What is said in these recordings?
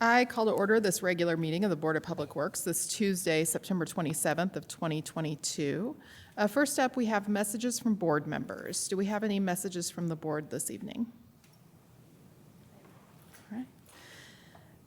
I call to order this regular meeting of the Board of Public Works this Tuesday, September 27th of 2022. First up, we have messages from board members. Do we have any messages from the board this evening? All right.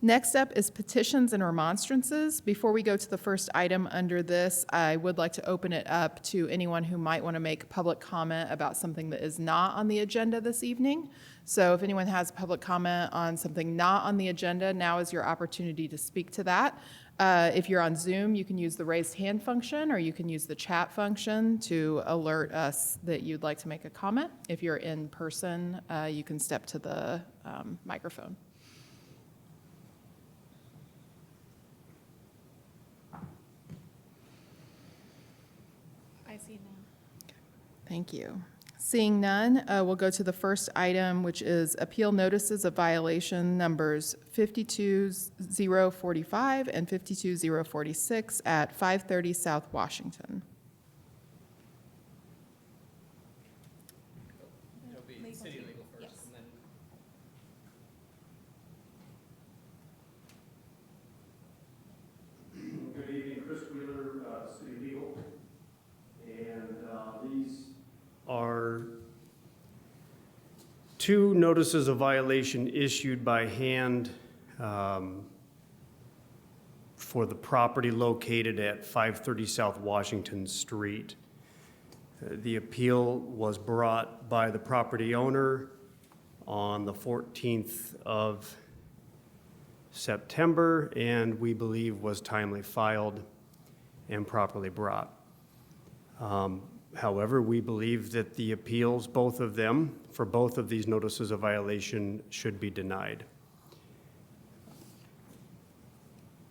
Next up is petitions and remonstrances. Before we go to the first item under this, I would like to open it up to anyone who might want to make public comment about something that is not on the agenda this evening. So if anyone has public comment on something not on the agenda, now is your opportunity to speak to that. If you're on Zoom, you can use the raised hand function or you can use the chat function to alert us that you'd like to make a comment. If you're in person, you can step to the microphone. I see none. Thank you. Seeing none, we'll go to the first item, which is appeal notices of violation numbers 52045 and 52046 at 530 South Washington. It'll be city legal first, Yes. and then Good evening, Chris Wheeler, City Legal. And these are two notices of violation issued by hand for the property located at 530 South Washington Street. The appeal was brought by the property owner on the 14th of September, and we believe was timely filed and properly brought. However, we believe that the appeals, both of them, for both of these notices of violation should be denied.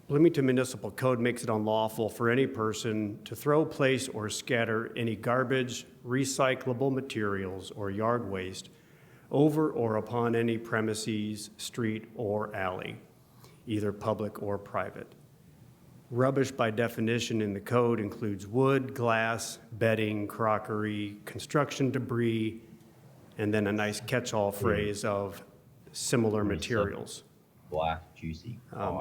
Bloomington Municipal Code makes it unlawful for any person to throw, place, or scatter any garbage, recyclable materials, or yard waste over or upon any premises, street, or alley, either public or private. Rubbish, by definition in the code, includes wood, glass, bedding, crockery, construction debris, and then a nice catch-all phrase of similar materials. Black, juicy.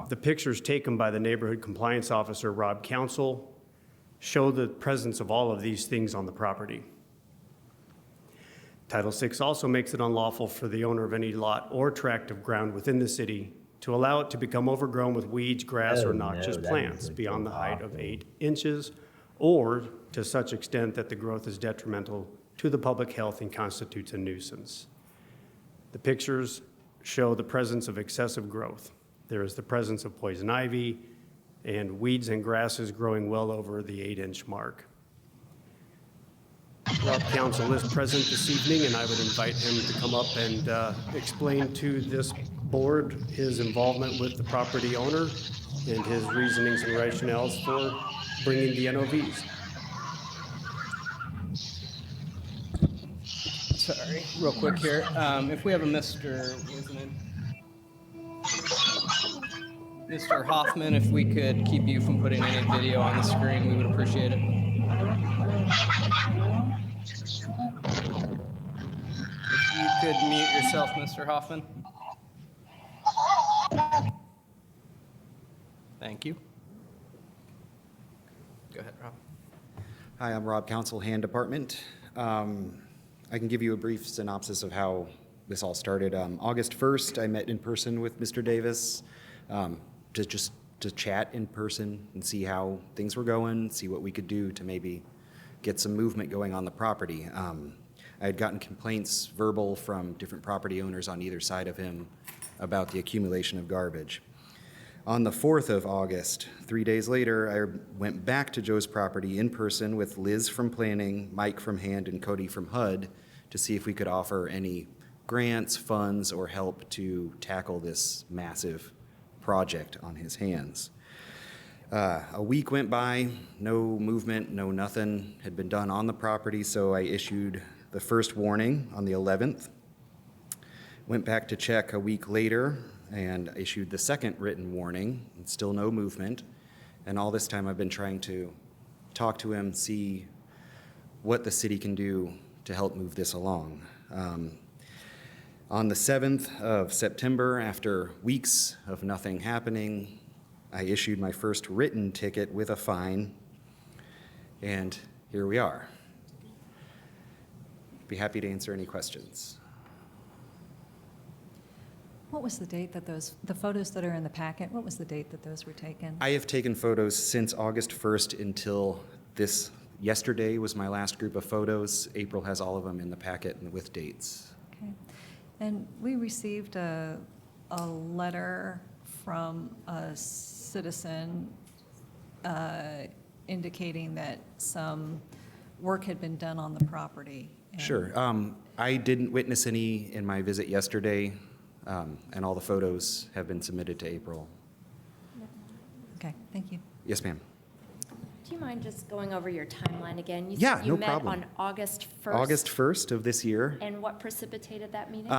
The pictures taken by the neighborhood compliance officer, Rob Council, show the presence of all of these things on the property. Title VI also makes it unlawful for the owner of any lot or tract of ground within the city to allow it to become overgrown with weeds, grass, or noxious plants beyond the height of 8 inches, or to such extent that the growth is detrimental to the public health and constitutes a nuisance. The pictures show the presence of excessive growth. There is the presence of poison ivy and weeds and grasses growing well over the 8-inch mark. Rob Council is present this evening, and I would invite him to come up and explain to this board his involvement with the property owner and his reasonings and rationales for bringing the NOVs. sorry, real quick here. If we have a Mr. Mr. Hoffman, if we could keep you from putting any video on the screen, we would appreciate it. If you could mute yourself, Mr. Hoffman. Thank you. Go ahead, Rob. Hi, I'm Rob Council, Hand Department. I can give you a brief synopsis of how this all started. August 1st, I met in person with Mr. Davis to chat in person and see how things were going, see what we could do to maybe get some movement going on the property. I had gotten complaints verbal from different property owners on either side of him about the accumulation of garbage. On the 4th of August, 3 days later, I went back to Joe's property in person with Liz from Planning, Mike from Hand, and Cody from HUD to see if we could offer any grants, funds, or help to tackle this massive project on his hands. A week went by, no movement, no nothing had been done on the property, so I issued the first warning on the 11th. Went back to check a week later and issued the second written warning, and still no movement. And all this time I've been trying to talk to him, see what the city can do to help move this along. On the 7th of September, after weeks of nothing happening, I issued my first written ticket with a fine, and here we are. Be happy to answer any questions. What was the date that the photos that are in the packet, what was the date that those were taken? I have taken photos since August 1st until yesterday was my last group of photos. April has all of them in the packet and with dates. Okay. And we received a letter from a citizen indicating that some work had been done on the property. And Sure. I didn't witness any in my visit yesterday, and all the photos have been submitted to April. Okay, thank you. Yes, ma'am. Do you mind just going over your timeline again? You Yeah, said you no met problem. on August 1st. August 1st of this year. And what precipitated that meeting?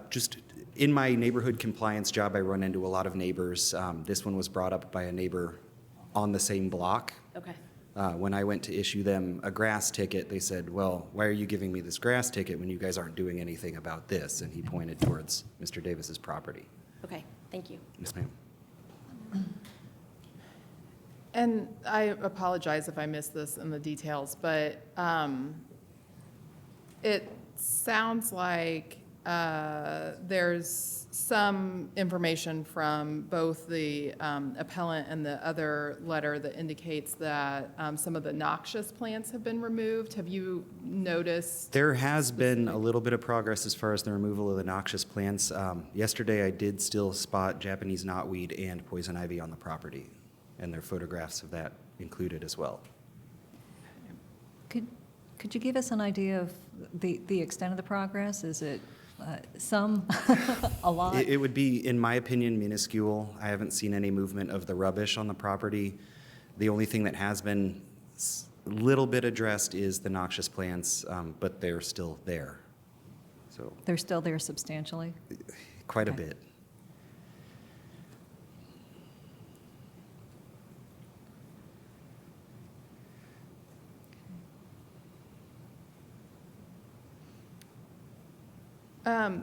Just in my neighborhood compliance job, I run into a lot of neighbors. This one was brought up by a neighbor on the same block. Okay. When I went to issue them a grass ticket, they said, well, why are you giving me this grass ticket when you guys aren't doing anything about this? And he pointed towards Mr. Davis's property. Okay, thank you. Yes, ma'am. And I apologize if I missed this in the details, but it sounds like there's some information from both the appellant and the other letter that indicates that some of the noxious plants have been removed. Have you noticed? There has been a little bit of progress as far as the removal of the noxious plants. Yesterday, I did still spot Japanese knotweed and poison ivy on the property, and there are photographs of that included as well. Could you give us an idea of the extent of the progress? Is it some, a lot? It would be, in my opinion, minuscule. I haven't seen any movement of the rubbish on the property. The only thing that has been a little bit addressed is the noxious plants, but they're still there. So They're still there substantially? quite a Okay. bit.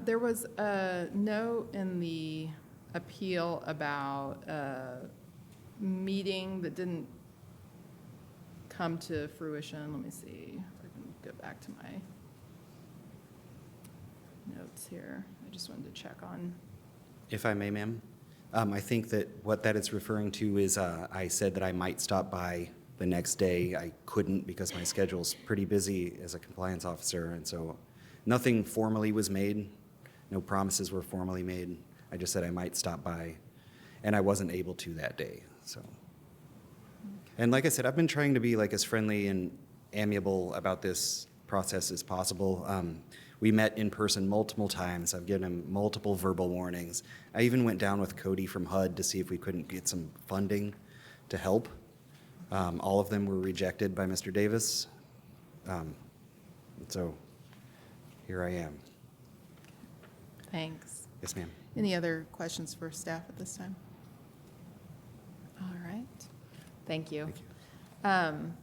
There was a note in the appeal about a meeting that didn't come to fruition. Let me see if I can go back to my notes here. I just wanted to check on. If I may, ma'am, I think that what that is referring to is I said that I might stop by the next day. I couldn't because my schedule's pretty busy as a compliance officer, and so nothing formally was made. No promises were formally made. I just said I might stop by, and I wasn't able to that day, so. And like I said, I've been trying to be like as friendly and amiable about this process as possible. We met in person multiple times. I've given him multiple verbal warnings. I even went down with Cody from HUD to see if we couldn't get some funding to help. All of them were rejected by Mr. Davis. So here I am. Thanks. Yes, ma'am. Any other questions for staff at this time? All right. Thank you. And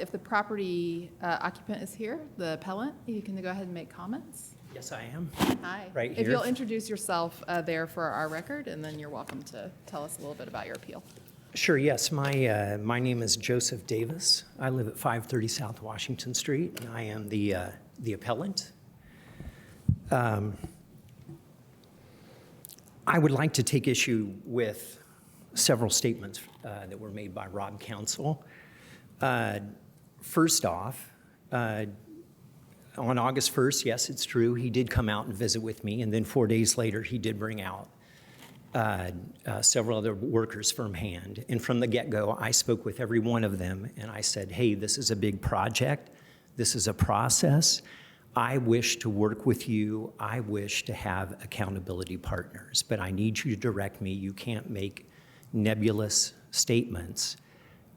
if the property occupant is here, the appellant, you can go ahead and make comments. Yes, I am. Hi. Right If here. you'll introduce yourself there for our record, and then you're welcome to tell us a little bit about your appeal. Sure, yes. My name is Joseph Davis. I live at 530 South Washington Street, and I am the appellant. I would like to take issue with several statements that were made by Rob Counsel. First off, on August 1st, yes, it's true, he did come out and visit with me, and then 4 days later, he did bring out several other workers from hand. And from the get-go, I spoke with every one of them, and I said, hey, this is a big project. This is a process. I wish to work with you. I wish to have accountability partners, but I need you to direct me. You can't make nebulous statements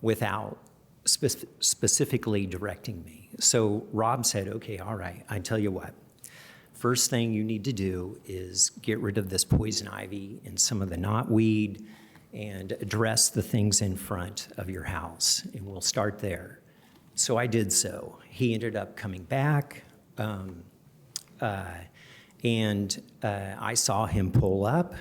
without specifically directing me. So Rob said, okay, all right, I tell you what. First thing you need to do is get rid of this poison ivy and some of the knotweed and address the things in front of your house, and we'll start there. So I did so. He ended up coming back, And I saw him pull up,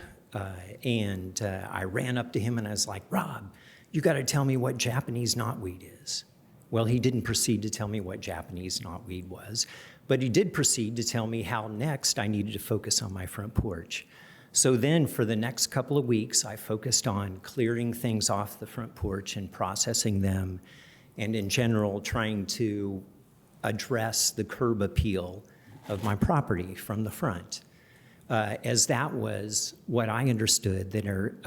and I ran up to him and I was like, Rob, you got to tell me what Japanese knotweed is. Well, he didn't proceed to tell me what Japanese knotweed was, but he did proceed to tell me how next I needed to focus on my front porch. So then for the next couple of weeks, I focused on clearing things off the front porch and processing them, and in general, trying to address the curb appeal of my property from the front, as that was what I understood that are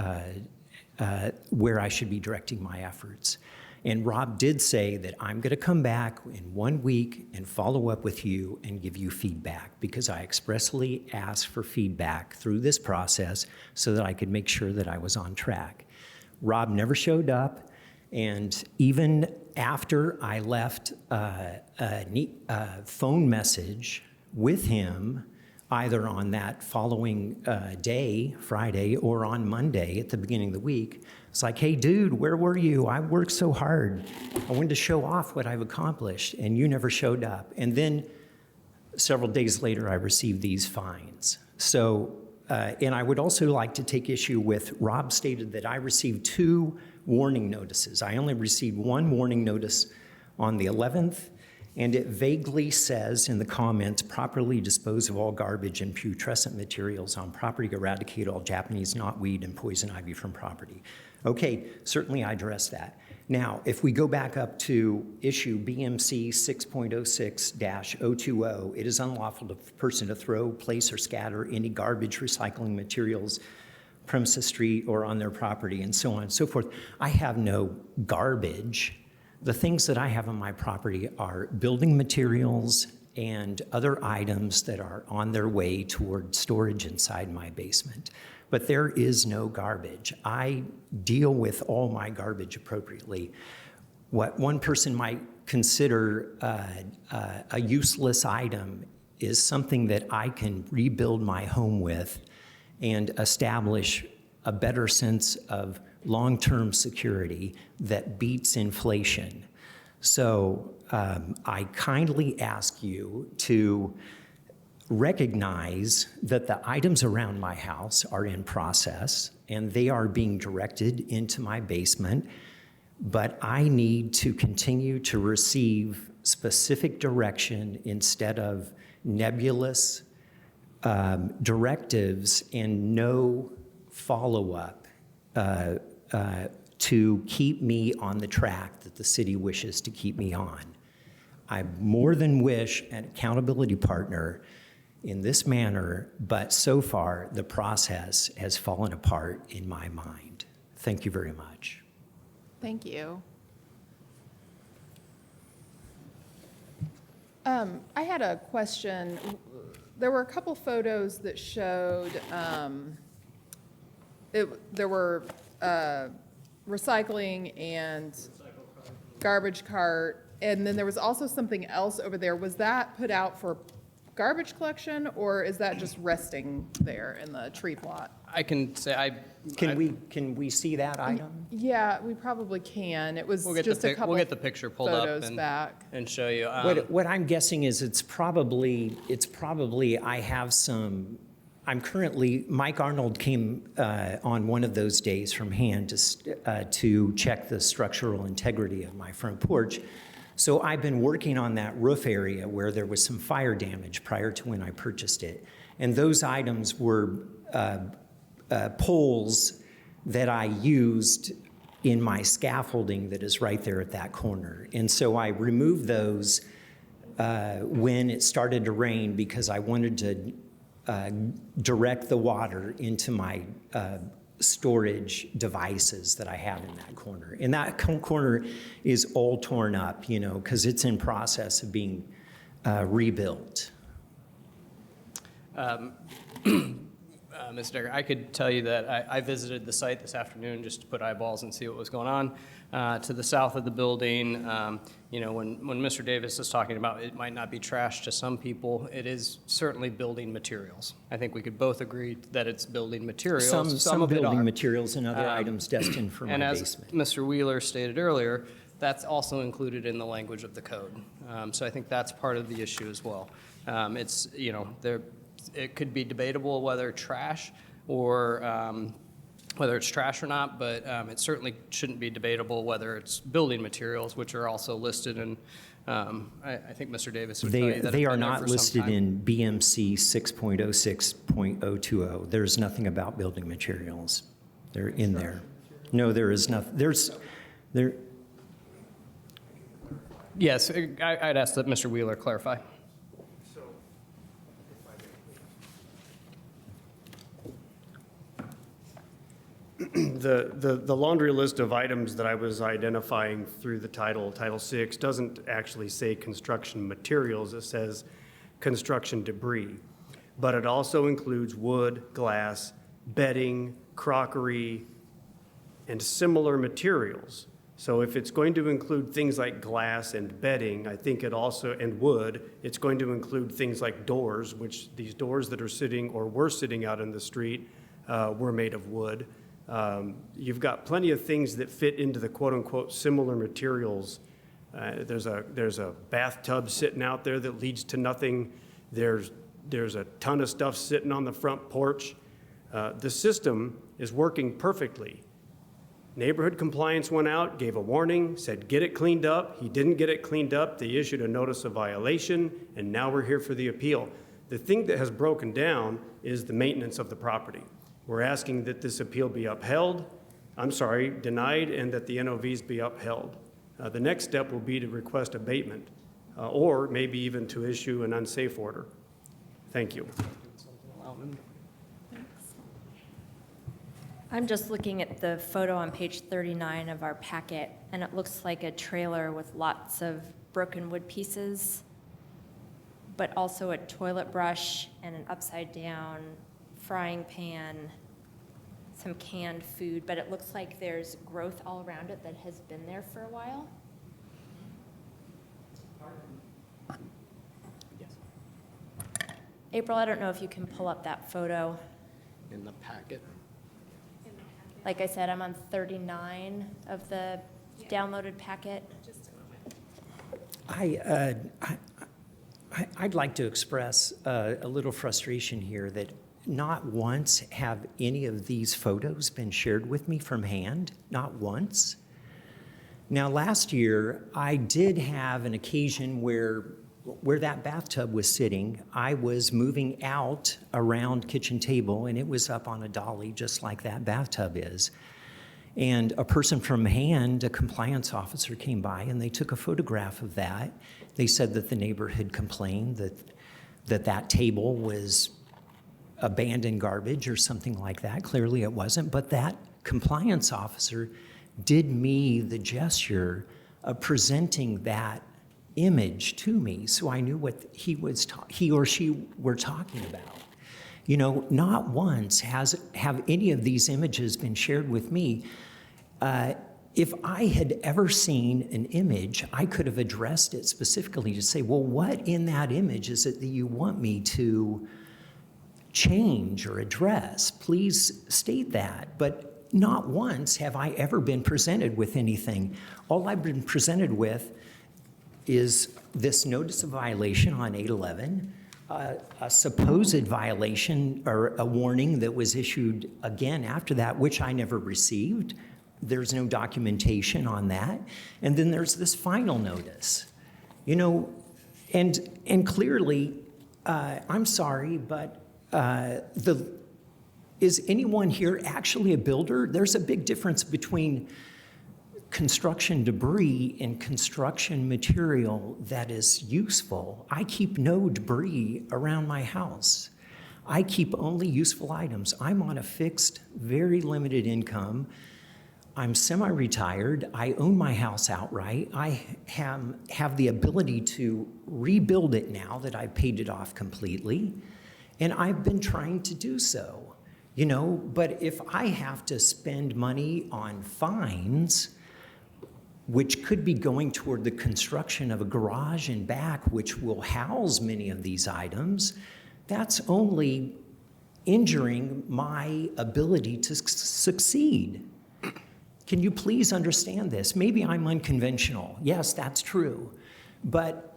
where I should be directing my efforts. And Rob did say that I'm going to come back in 1 week and follow up with you and give you feedback, because I expressly asked for feedback through this process so that I could make sure that I was on track. Rob never showed up, and even after I left a phone message with him, either on that following day, Friday, or on Monday at the beginning of the week, it's like, hey, dude, where were you? I worked so hard. I wanted to show off what I've accomplished, and you never showed up. And then several days later, I received these fines. So, and I would also like to take issue with Rob stated that I received 2 warning notices. I only received 1 warning notice on the 11th, and it vaguely says in the comments, properly dispose of all garbage and putrescent materials on property, eradicate all Japanese knotweed and poison ivy from property. Okay, certainly I addressed that. Now, if we go back up to issue BMC 6.06-020, it is unlawful for a person to throw, place, or scatter any garbage, recycling materials, premises, street, or on their property, and so on and so forth. I have no garbage. The things that I have on my property are building materials and other items that are on their way toward storage inside my basement. But there is no garbage. I deal with all my garbage appropriately. What one person might consider a useless item is something that I can rebuild my home with and establish a better sense of long-term security that beats inflation. So I kindly ask you to recognize that the items around my house are in process and they are being directed into my basement, but I need to continue to receive specific direction instead of nebulous directives and no follow-up to keep me on the track that the city wishes to keep me on. I more than wish an accountability partner in this manner, but so far the process has fallen apart in my mind. Thank you very much. Thank you. I had a question. There were a couple photos that showed there were recycling and garbage cart, and then there was also something else over there. Was that put out for garbage collection, or is that just resting there in the tree plot? I can say Can we see that item? Yeah, we probably can. It was we'll get just a couple we'll get the picture pulled up photos back. and show you. What I'm guessing is it's probably I have some. I'm currently, Mike Arnold came on one of those days from hand to check the structural integrity of my front porch. So I've been working on that roof area where there was some fire damage prior to when I purchased it. And those items were poles that I used in my scaffolding that is right there at that corner. And so I removed those when it started to rain because I wanted to direct the water into my storage devices that I have in that corner. And that corner is all torn up, you know, because it's in process of being rebuilt. Mr. Decker, I could tell you that I visited the site this afternoon just to put eyeballs and see what was going on. To the south of the building, you know, when Mr. Davis is talking about it might not be trash to some people, it is certainly building materials. I think we could both agree that it's building materials. Some of it building are. materials and other items destined for my And as basement. Mr. Wheeler stated earlier, that's also included in the language of the code. So I think that's part of the issue as well. It's, you know, it could be debatable whether trash or whether it's trash or not, but it certainly shouldn't be debatable whether it's building materials, which are also listed in, I think Mr. Davis would tell you that They it's are been there not for some listed time. in BMC 6.06.020. There's nothing about building materials. They're in there. No, there is nothing. There. Yes, I'd ask that Mr. Wheeler clarify. The laundry list of items that I was identifying through the Title VI, doesn't actually say construction materials. It says construction debris. But it also includes wood, glass, bedding, crockery, and similar materials. So if it's going to include things like glass and bedding, I think it also, and wood, it's going to include things like doors, which these doors that are sitting or were sitting out in the street were made of wood. You've got plenty of things that fit into the quote-unquote similar materials. There's a bathtub sitting out there that leads to nothing. There's a ton of stuff sitting on the front porch. The system is working perfectly. Neighborhood compliance went out, gave a warning, said get it cleaned up. He didn't get it cleaned up. They issued a notice of violation, and now we're here for the appeal. The thing that has broken down is the maintenance of the property. We're asking that this appeal be denied, and that the NOVs be upheld. The next step will be to request abatement, or maybe even to issue an unsafe order. Thank you. I'm just looking at the photo on page 39 of our packet, and it looks like a trailer with lots of broken wood pieces, but also a toilet brush and an upside-down frying pan, some canned food, but it looks like there's growth all around it that has been there for a while. April, I don't know if you can pull up that photo. In the packet. Like I said, I'm on 39 of the downloaded packet. I'd like to express a little frustration here that not once have any of these photos been shared with me from hand, not once. Now, last year, I did have an occasion where that bathtub was sitting, I was moving out around kitchen table, and it was up on a dolly just like that bathtub is. And a person from hand, a compliance officer, came by, and they took a photograph of that. They said that the neighbor had complained that table was abandoned garbage or something like that. Clearly it wasn't, but that compliance officer did me the gesture of presenting that image to me, so I knew what he or she were talking about. You know, not once have any of these images been shared with me. If I had ever seen an image, I could have addressed it specifically to say, well, what in that image is it that you want me to change or address? Please state that. But not once have I ever been presented with anything. All I've been presented with is this notice of violation on 8/11, a supposed violation or a warning that was issued again after that, which I never received. There's no documentation on that. And then there's this final notice. You know, and clearly, I'm sorry, but is anyone here actually a builder? There's a big difference between construction debris and construction material that is useful. I keep no debris around my house. I keep only useful items. I'm on a fixed, very limited income. I'm semi-retired. I own my house outright. I have the ability to rebuild it now that I've paid it off completely, and I've been trying to do so. You know, but if I have to spend money on fines, which could be going toward the construction of a garage and back, which will house many of these items, that's only injuring my ability to succeed. Can you please understand this? Maybe I'm unconventional. Yes, that's true. But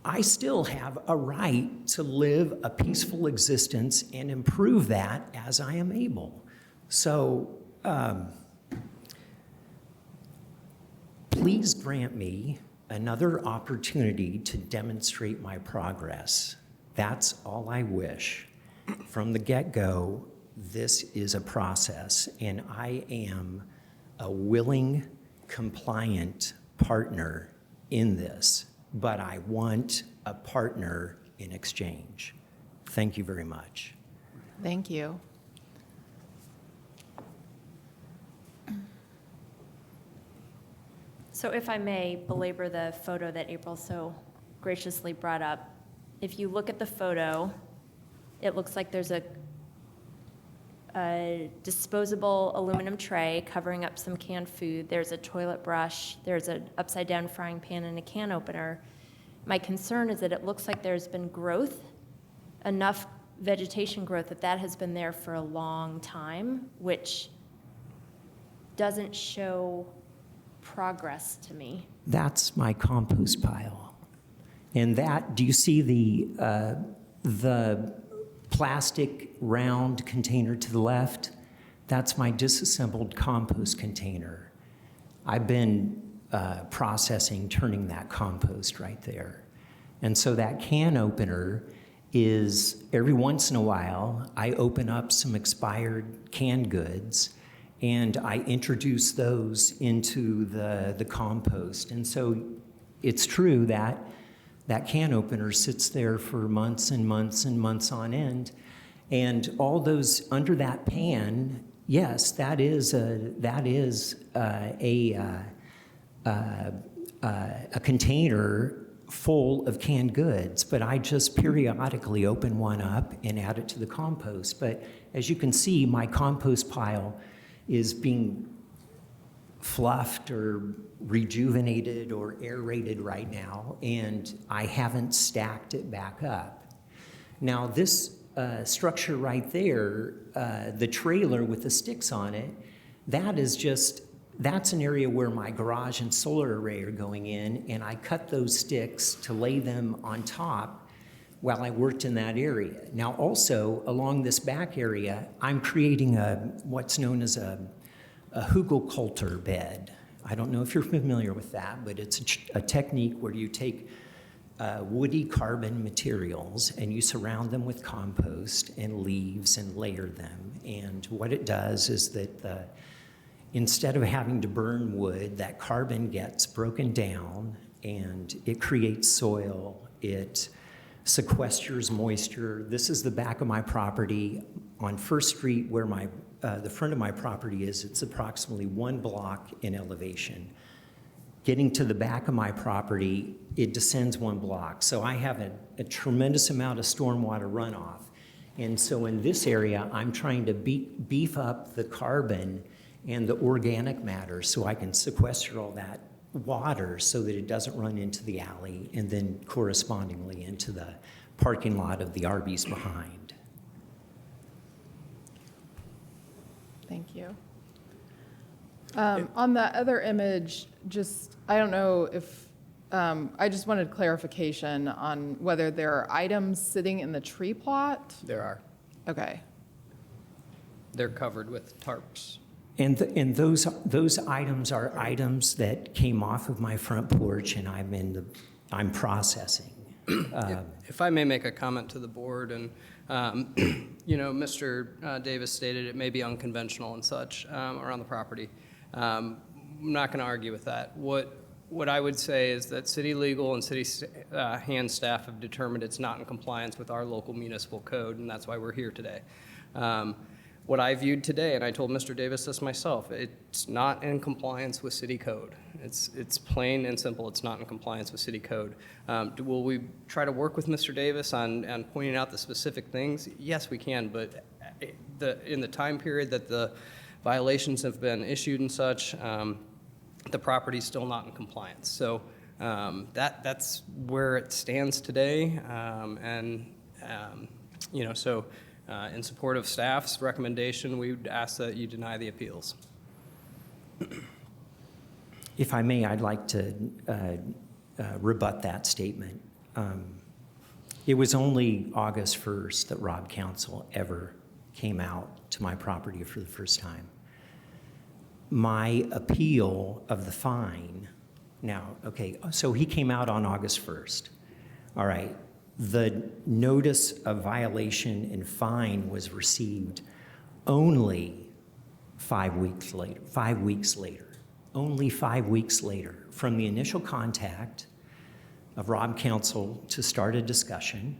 I still have a right to live a peaceful existence and improve that as I am able. So please grant me another opportunity to demonstrate my progress. That's all I wish. From the get-go, this is a process, and I am a willing, compliant partner in this, but I want a partner in exchange. Thank you very much. Thank you. So if I may belabor the photo that April so graciously brought up, if you look at the photo, it looks like there's a disposable aluminum tray covering up some canned food. There's a toilet brush. There's an upside-down frying pan and a can opener. My concern is that it looks like there's been growth, enough vegetation growth that has been there for a long time, which doesn't show progress to me. That's my compost pile. And that, do you see the plastic round container to the left? That's my disassembled compost container. I've been processing, turning that compost right there. And so that can opener is, every once in a while, I open up some expired canned goods and I introduce those into the compost. And so it's true that that can opener sits there for months and months and months on end. And all those under that pan, yes, that is a container full of canned goods, but I just periodically open one up and add it to the compost. But as you can see, my compost pile is being fluffed or rejuvenated or aerated right now, and I haven't stacked it back up. Now this structure right there, the trailer with the sticks on it, that's an area where my garage and solar array are going in, and I cut those sticks to lay them on top while I worked in that area. Now also, along this back area, I'm creating what's known as a hugelkultur bed. I don't know if you're familiar with that, but it's a technique where you take woody carbon materials and you surround them with compost and leaves and layer them. And what it does is that instead of having to burn wood, that carbon gets broken down and it creates soil. It sequesters moisture. This is the back of my property on First Street where the front of my property is. It's approximately 1 block in elevation. Getting to the back of my property, it descends 1 block. So I have a tremendous amount of stormwater runoff. And so in this area, I'm trying to beef up the carbon and the organic matter so I can sequester all that water so that it doesn't run into the alley and then correspondingly into the parking lot of the Arby's behind. Thank you. On the other image, I don't know if, I just wanted clarification on whether there are items sitting in the tree plot? There are. Okay. They're covered with tarps. And those items are items that came off of my front porch, and I'm processing. If I may make a comment to the board, and Mr. Davis stated it may be unconventional and such around the property. I'm not going to argue with that. What I would say is that city legal and city hand staff have determined it's not in compliance with our local municipal code, and that's why we're here today. What I viewed today, and I told Mr. Davis this myself, it's not in compliance with city code. It's plain and simple. It's not in compliance with city code. Will we try to work with Mr. Davis on pointing out the specific things? Yes, we can, but in the time period that the violations have been issued and such, the property's still not in compliance. So that's where it stands today, in support of staff's recommendation, we would ask that you deny the appeals. If I may, I'd like to rebut that statement. it was only August 1st that Rob Council ever came out to my property for the first time. My appeal of the fine, now, okay, so he came out on August 1st. All right, the notice of violation and fine was received only 5 weeks later, only 5 weeks later from the initial contact of Rob Council to start a discussion.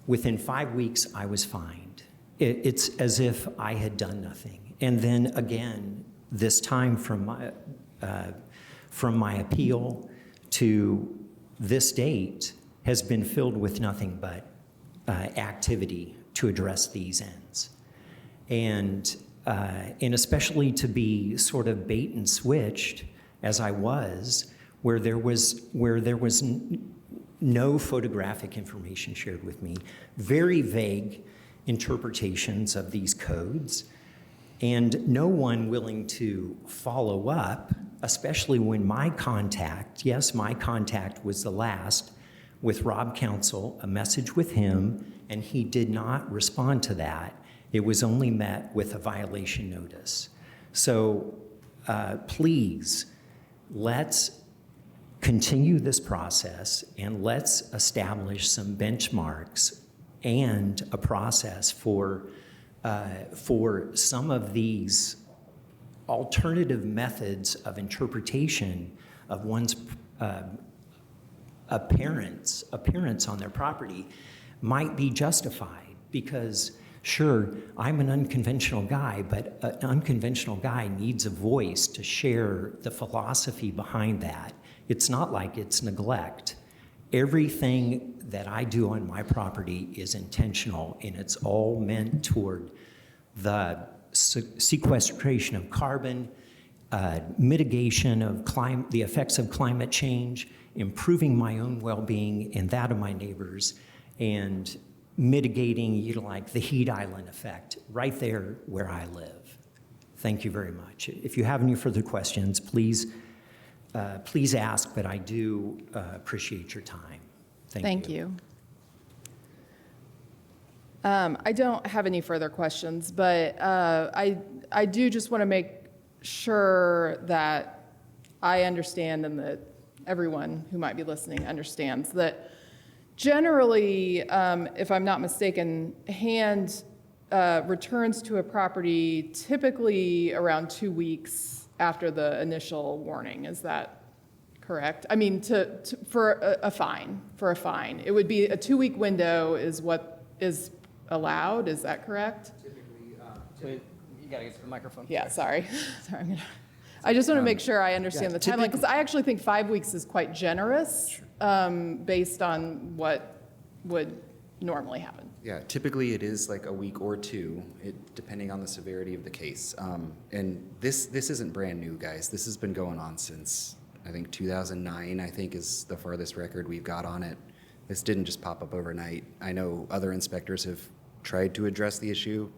Within 5 weeks, I was fined. It's as if I had done nothing. And then again, this time from my appeal to this date has been filled with nothing but activity to address these ends. And especially to be sort of bait and switched, as I was, where there was no photographic information shared with me, very vague interpretations of these codes, and no one willing to follow up, especially when my contact, yes, my contact was the last with Rob Council, a message with him, and he did not respond to that. It was only met with a violation notice. So please, let's continue this process and let's establish some benchmarks and a process for some of these alternative methods of interpretation of one's appearance on their property might be justified, because sure, I'm an unconventional guy, but an unconventional guy needs a voice to share the philosophy behind that. It's not like it's neglect. Everything that I do on my property is intentional, and it's all meant toward the sequestration of carbon, mitigation of the effects of climate change, improving my own well-being and that of my neighbors, and mitigating, like the heat island effect right there where I live. Thank you very much. If you have any further questions, please ask, but I do appreciate your time. Thank you. I don't have any further questions, but I do just want to make sure that I understand and that everyone who might be listening understands that generally, if I'm not mistaken, hand returns to a property typically around 2 weeks after the initial warning. Is that correct? I mean, for a fine, it would be a 2-week window is what is allowed. Is that correct? You gotta get to the microphone. Yeah, sorry. I just want to make sure I understand the timeline, because I actually think 5 weeks is quite generous based on what would normally happen. Yeah, typically it is like a week or two, depending on the severity of the case. And this isn't brand new, guys. This has been going on since, I think, 2009, I think, is the farthest record we've got on it. This didn't just pop up overnight. I know other inspectors have tried to address the issue.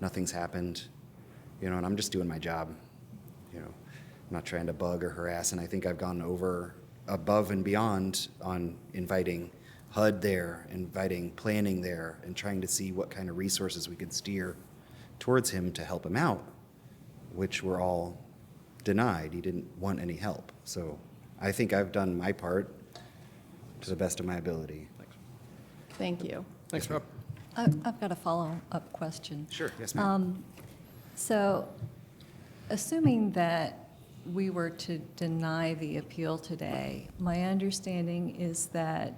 Nothing's happened, and I'm just doing my job. I'm not trying to bug or harass, and I think I've gone above and beyond on inviting HUD there, inviting planning there, and trying to see what kind of resources we could steer towards him to help him out, which were all denied. He didn't want any help. So I think I've done my part to the best of my ability. Thank you. Thanks, Rob. I've got a follow-up question. Sure. Yes, ma'am. So, assuming that we were to deny the appeal today, my understanding is that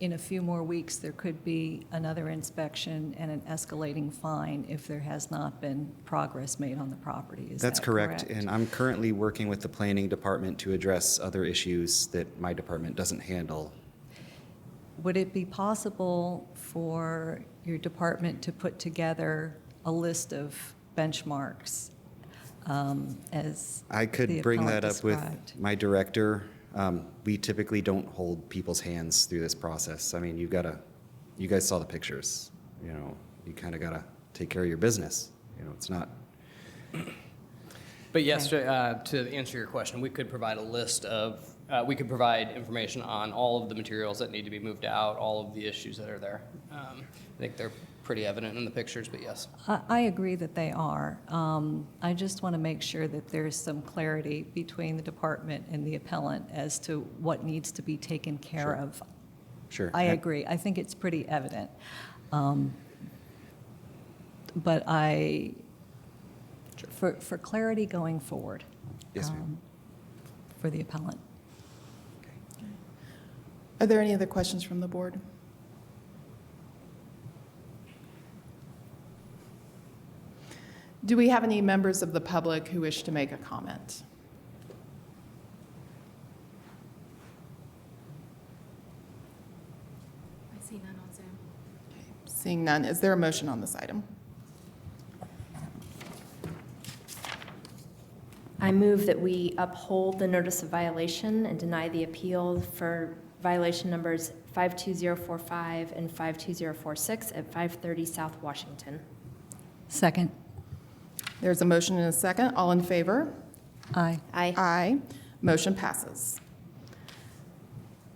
in a few more weeks, there could be another inspection and an escalating fine if there has not been progress made on the property. Is That's that correct. And I'm currently working with the planning department to address other issues that my department doesn't handle. Would it be possible for your department to put together a list of benchmarks as I could the bring appellant that up with described? my director. We typically don't hold people's hands through this process. I mean, you guys saw the pictures. You kind of got to take care of your business. It's not. But yes, to answer your question, we could provide a list of we could provide information on all of the materials that need to be moved out, all of the issues that are there. I think they're pretty evident in the pictures, but yes. I agree that they are. I just want to make sure that there's some clarity between the department and the appellant as to what needs to be taken care of. Sure. I agree. I think it's pretty evident. But for clarity going forward. Yes, ma'am. For the appellant. Are there any other questions from the board? Do we have any members of the public who wish to make a comment? I see none on Zoom. Seeing none, is there a motion on this item? I move that we uphold the notice of violation and deny the appeal for violation numbers 52045 and 52046 at 530 South Washington. Second. There's a motion and a second. All in favor? Aye. Aye. Aye. Motion passes.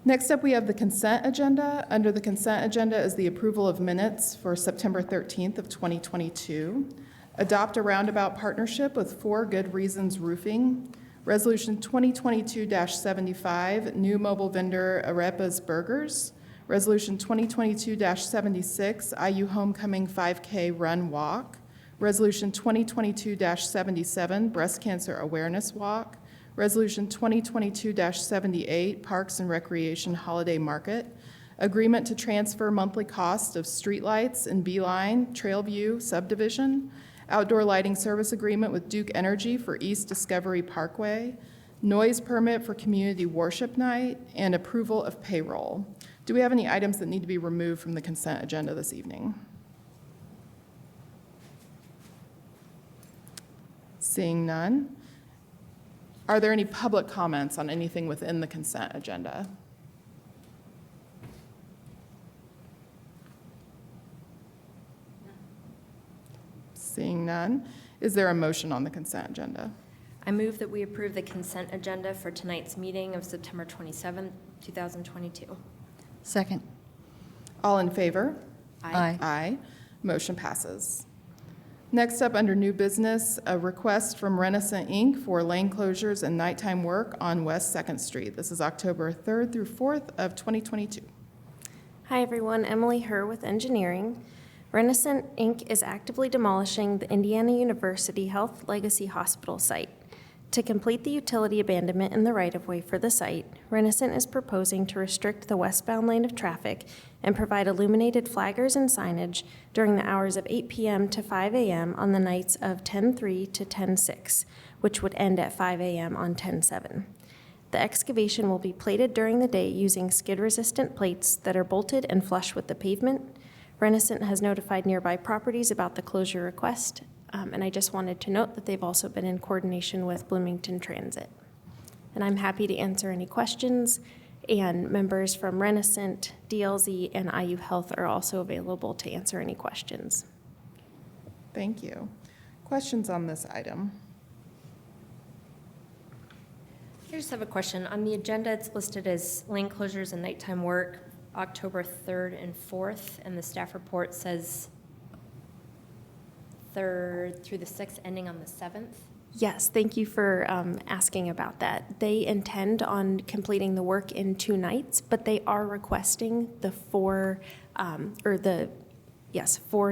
Next up, we have the consent agenda. Under the consent agenda is the approval of minutes for September 13th of 2022. Adopt a roundabout partnership with 4 Good Reasons Roofing. Resolution 2022-75, new mobile vendor Arepa's Burgers. Resolution 2022-76, IU Homecoming 5K Run Walk. Resolution 2022-77, Breast Cancer Awareness Walk. Resolution 2022-78, Parks and Recreation Holiday Market. Agreement to transfer monthly cost of streetlights in Beeline, Trailview Subdivision. Outdoor lighting service agreement with Duke Energy for East Discovery Parkway. Noise permit for Community Worship Night, and approval of payroll. Do we have any items that need to be removed from the consent agenda this evening? Seeing none. Are there any public comments on anything within the consent agenda? Seeing none. Is there a motion on the consent agenda? I move that we approve the consent agenda for tonight's meeting of September 27th, 2022. Second. All in favor? Aye. Aye. Motion passes. Next up, under new business, a request from Renovation Inc. for lane closures and nighttime work on West 2nd Street. This is October 3rd through 4th of 2022. Hi, everyone. Emily Herr with Engineering. Renovation Inc. is actively demolishing the Indiana University Health Legacy Hospital site. To complete the utility abandonment in the right-of-way for the site, Renovation is proposing to restrict the westbound lane of traffic and provide illuminated flaggers and signage during the hours of 8 p.m. to 5 a.m. on the nights of 10/3 to 10/6, which would end at 5 a.m. on 10/7. The excavation will be plated during the day using skid-resistant plates that are bolted and flush with the pavement. Renovation has notified nearby properties about the closure request, and I just wanted to note that they've also been in coordination with Bloomington Transit. And I'm happy to answer any questions, and members from Renovation, DLZ, and IU Health are also available to answer any questions. Thank you. Questions on this item? I just have a question. On the agenda, it's listed as lane closures and nighttime work, October 3rd and 4th, and the staff report says 3rd through the 6th, ending on the 7th. Yes, thank you for asking about that. They intend on completing the work in 2 nights, but they are requesting the 4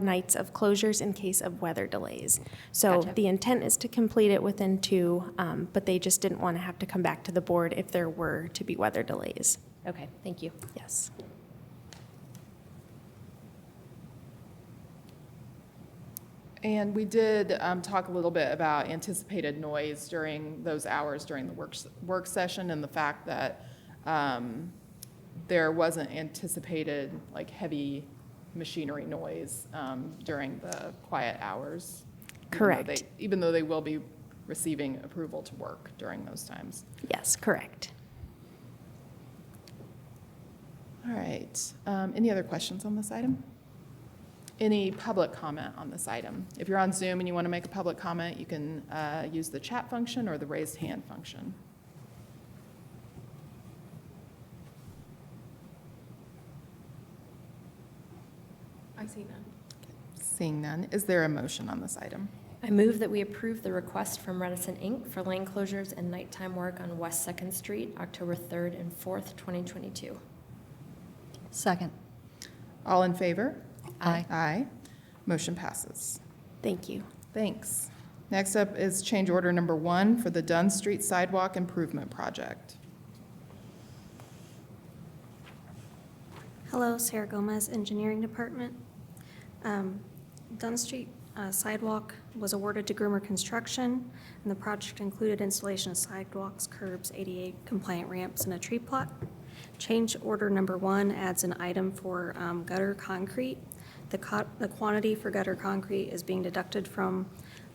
nights of closures in case of weather delays. So Gotcha. the intent is to complete it within 2, but they just didn't want to have to come back to the board if there were to be weather delays. Okay, thank you. Yes. And we did talk a little bit about anticipated noise during those hours during the work session, and the fact that there wasn't anticipated like heavy machinery noise during the quiet hours. Correct. Even though they will be receiving approval to work during those times. Yes, correct. All right. Any other questions on this item? Any public comment on this item? If you're on Zoom and you want to make a public comment, you can use the chat function or the raised hand function. Seeing none, is there a motion on this item? I move that we approve the request from Renovation Inc. for lane closures and nighttime work on West Second Street, October 3rd and 4th, 2022. Second. All in favor? Aye. Aye. Motion passes. Thank you. Thanks. Next up is change order number 1 for the Dunn Street Sidewalk Improvement Project. Hello, Sarah Gomez, Engineering Department. Dunn Street sidewalk was awarded to Groomer Construction, and the project included installation of sidewalks, curbs, ADA compliant ramps, and a tree plot. Change order number 1 adds an item for gutter concrete. The quantity for gutter concrete is being deducted from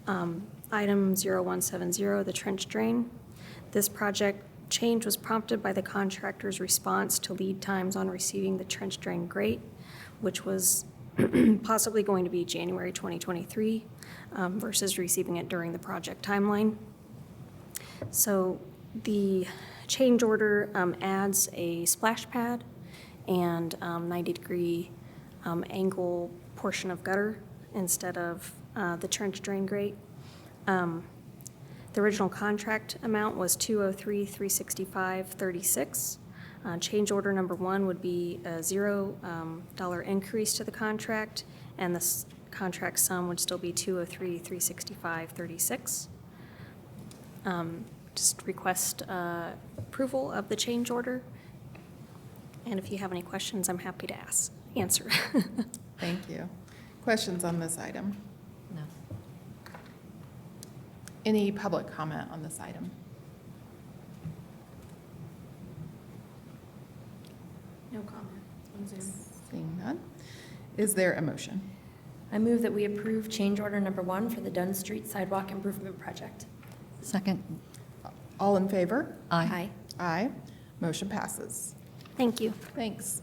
item 0170, the trench drain. This project change was prompted by the contractor's response to lead times on receiving the trench drain grate, which was possibly going to be January 2023 versus receiving it during the project timeline. So the change order adds a splash pad and 90-degree angle portion of gutter instead of the trench drain grate. The original contract amount was $203,365.36. Change order number 1 would be a $0 increase to the contract, and the contract sum would still be $203,365.36. Just request approval of the change order, and if you have any questions, I'm happy to answer. Thank you. Questions on this item? No. Any public comment on this item? No comment on Zoom. Seeing none, is there a motion? I move that we approve change order number 1 for the Dunn Street Sidewalk Improvement Project. Second. All in favor? Aye. Aye. Motion passes. Thank you. Thanks.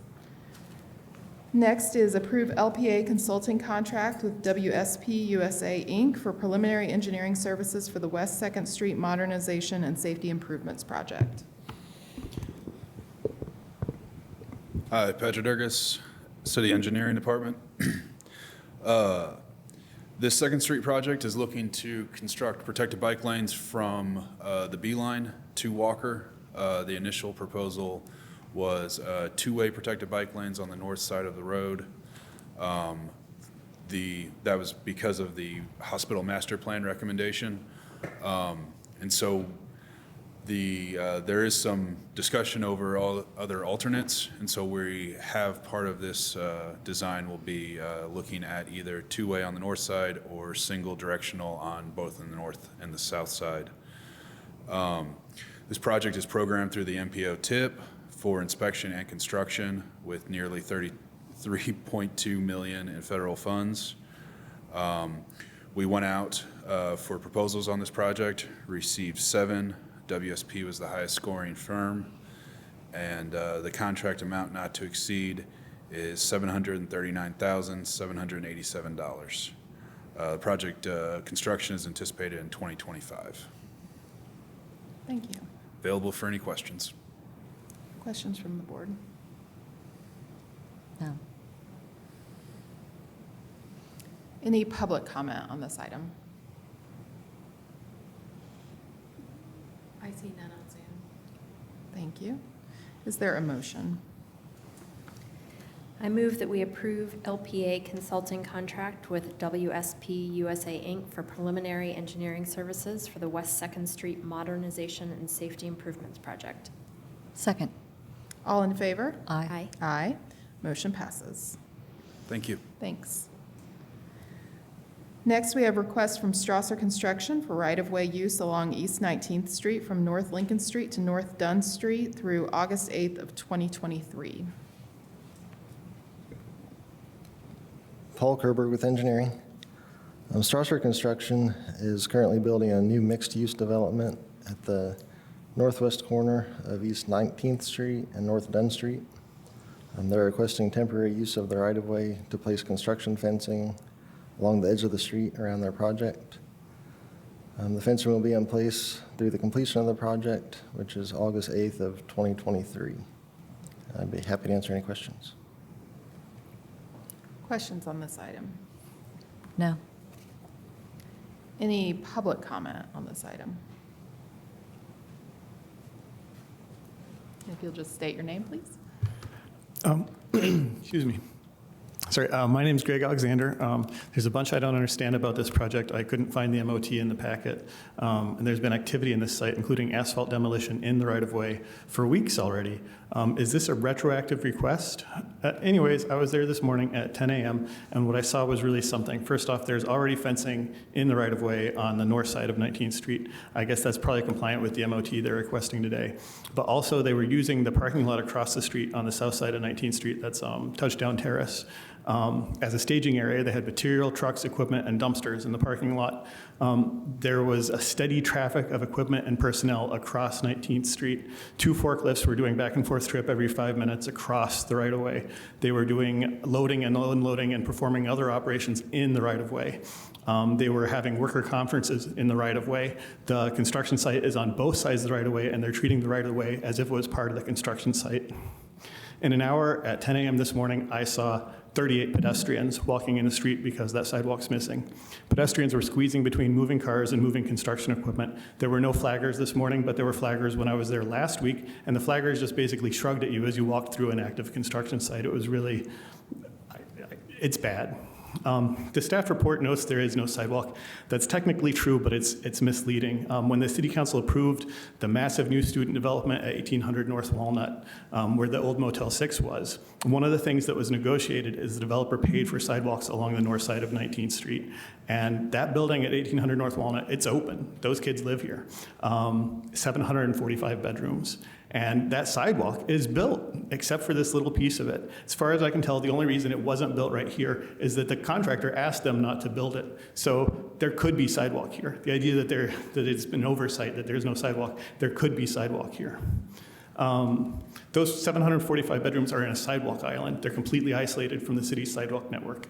Next is approve LPA consulting contract with WSP USA, Inc. for preliminary engineering services for the West Second Street Modernization and Safety Improvements Project. Hi, Patrick Durgis, City Engineering Department. This Second Street project is looking to construct protected bike lanes from the B line to Walker. The initial proposal was two-way protected bike lanes on the north side of the road. That was because of the hospital master plan recommendation. And so there is some discussion over all other alternates, and so we have part of this design will be looking at either two-way on the north side or single directional on both the north and the south side. This project is programmed through the MPO TIP for inspection and construction with nearly $33.2 million in federal funds. We went out for proposals on this project, received 7. WSP was the highest scoring firm, and the contract amount not to exceed is $739,787. The project construction is anticipated in 2025. Thank you. Available for any questions. Questions from the board? No. Any public comment on this item? I see none on Zoom. Thank you. Is there a motion? I move that we approve LPA consulting contract with WSP USA, Inc. for preliminary engineering services for the West 2nd Street Modernization and Safety Improvements Project. Second. All in favor? Aye. Aye. Motion passes. Thank you. Thanks. Next, we have requests from Strausser Construction for right-of-way use along East 19th Street from North Lincoln Street to North Dunn Street through August 8th of 2023. Paul Kerber with engineering. Strasser Construction is currently building a new mixed-use development at the northwest corner of East 19th Street and North Dunn Street. They're requesting temporary use of the right-of-way to place construction fencing along the edge of the street around their project. The fencing will be in place through the completion of the project, which is August 8th of 2023. I'd be happy to answer any questions. Questions on this item? No. Any public comment on this item? If you'll just state your name, please. Excuse me. Sorry, my name's Greg Alexander. There's a bunch I don't understand about this project. I couldn't find the MOT in the packet. And there's been activity in this site, including asphalt demolition in the right-of-way for weeks already. Is this a retroactive request? Anyways, I was there this morning at 10 a.m., and what I saw was really something. First off, there's already fencing in the right-of-way on the north side of 19th Street. I guess that's probably compliant with the MOT they're requesting today. But also, they were using the parking lot across the street on the south side of 19th Street, that's Touchdown Terrace, as a staging area. They had material, trucks, equipment, and dumpsters in the parking lot. There was a steady traffic of equipment and personnel across 19th Street. 2 forklifts were doing back and forth trip every 5 minutes across the right-of-way. They were doing loading and unloading and performing other operations in the right-of-way. They were having worker conferences in the right-of-way. The construction site is on both sides of the right-of-way, and they're treating the right-of-way as if it was part of the construction site. In an hour at 10 a.m. this morning, I saw 38 pedestrians walking in the street because that sidewalk's missing. Pedestrians were squeezing between moving cars and moving construction equipment. There were no flaggers this morning, but there were flaggers when I was there last week, and the flaggers just basically shrugged at you as you walked through an active construction site. It was really, it's bad. The staff report notes there is no sidewalk. That's technically true, but it's misleading. When the City Council approved the massive new student development at 1800 North Walnut, where the old Motel 6 was, one of the things that was negotiated is the developer paid for sidewalks along the north side of 19th Street. And that building at 1800 North Walnut, it's open. Those kids live here. 745 bedrooms. And that sidewalk is built, except for this little piece of it. As far as I can tell, the only reason it wasn't built right here is that the contractor asked them not to build it. So there could be sidewalk here. The idea that it's been oversight, that there's no sidewalk, there could be sidewalk here. Those 745 bedrooms are in a sidewalk island. They're completely isolated from the city's sidewalk network.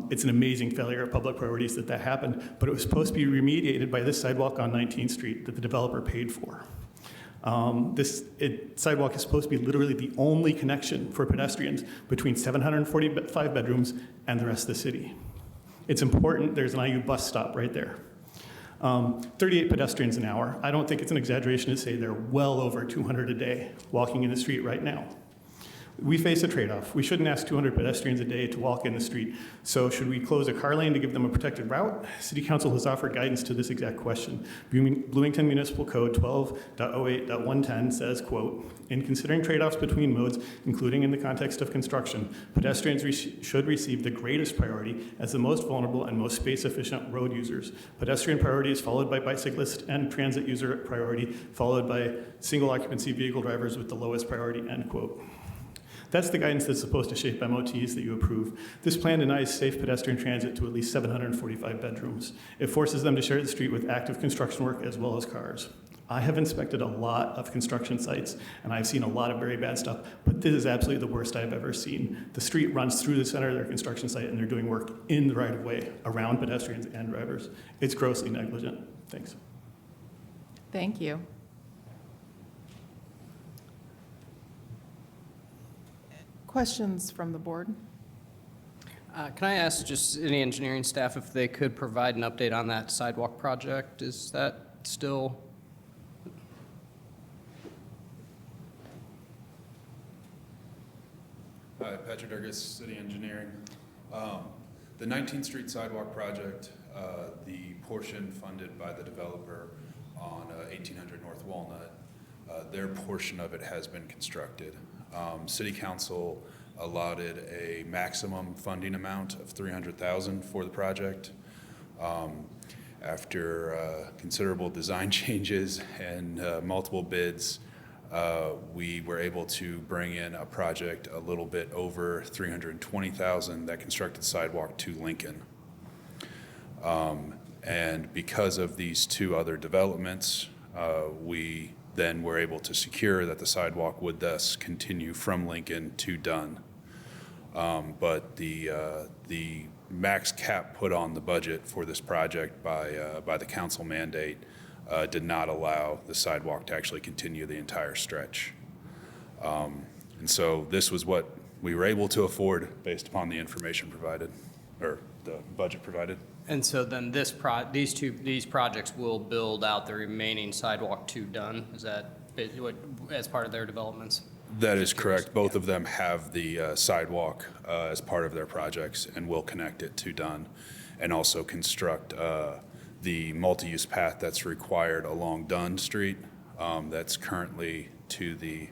It's an amazing failure of public priorities that happened, but it was supposed to be remediated by this sidewalk on 19th Street that the developer paid for. Sidewalk is supposed to be literally the only connection for pedestrians between 745 bedrooms and the rest of the city. It's important. There's an IU bus stop right there. 38 pedestrians an hour. I don't think it's an exaggeration to say they're well over 200 a day walking in the street right now. We face a trade-off. We shouldn't ask 200 pedestrians a day to walk in the street. So should we close a car lane to give them a protected route? City Council has offered guidance to this exact question. Bloomington Municipal Code 12.08.110 says, quote, in considering trade-offs between modes, including in the context of construction, pedestrians should receive the greatest priority as the most vulnerable and most space-efficient road users. Pedestrian priority is followed by bicyclist and transit user priority, followed by single occupancy vehicle drivers with the lowest priority, end quote. That's the guidance that's supposed to shape MOTs that you approve. This plan denies safe pedestrian transit to at least 745 bedrooms. It forces them to share the street with active construction work as well as cars. I have inspected a lot of construction sites, and I've seen a lot of very bad stuff, but this is absolutely the worst I've ever seen. The street runs through the center of their construction site, and they're doing work in the right-of-way around pedestrians and drivers. It's grossly negligent. Thanks. Thank you. Questions from the board? Can I ask just any engineering staff if they could provide an update on that sidewalk project? Is that still? Hi, Patrick Durgis, City Engineering. The 19th Street Sidewalk Project, the portion funded by the developer on 1800 North Walnut, their portion of it has been constructed. City Council allotted a maximum funding amount of $300,000 for the project. After considerable design changes and multiple bids, we were able to bring in a project a little bit over $320,000 that constructed sidewalk to Lincoln. And because of these 2 other developments, we then were able to secure that the sidewalk would thus continue from Lincoln to Dunn. But the max cap put on the budget for this project by the council mandate did not allow the sidewalk to actually continue the entire stretch. And so this was what we were able to afford based upon the information provided, or the budget provided. And so then these projects will build out the remaining sidewalk to Dunn? Is that as part of their developments? That is correct. Both of them have the sidewalk as part of their projects and will connect it to Dunn, and also construct the multi-use path that's required along Dunn Street. That's currently to the,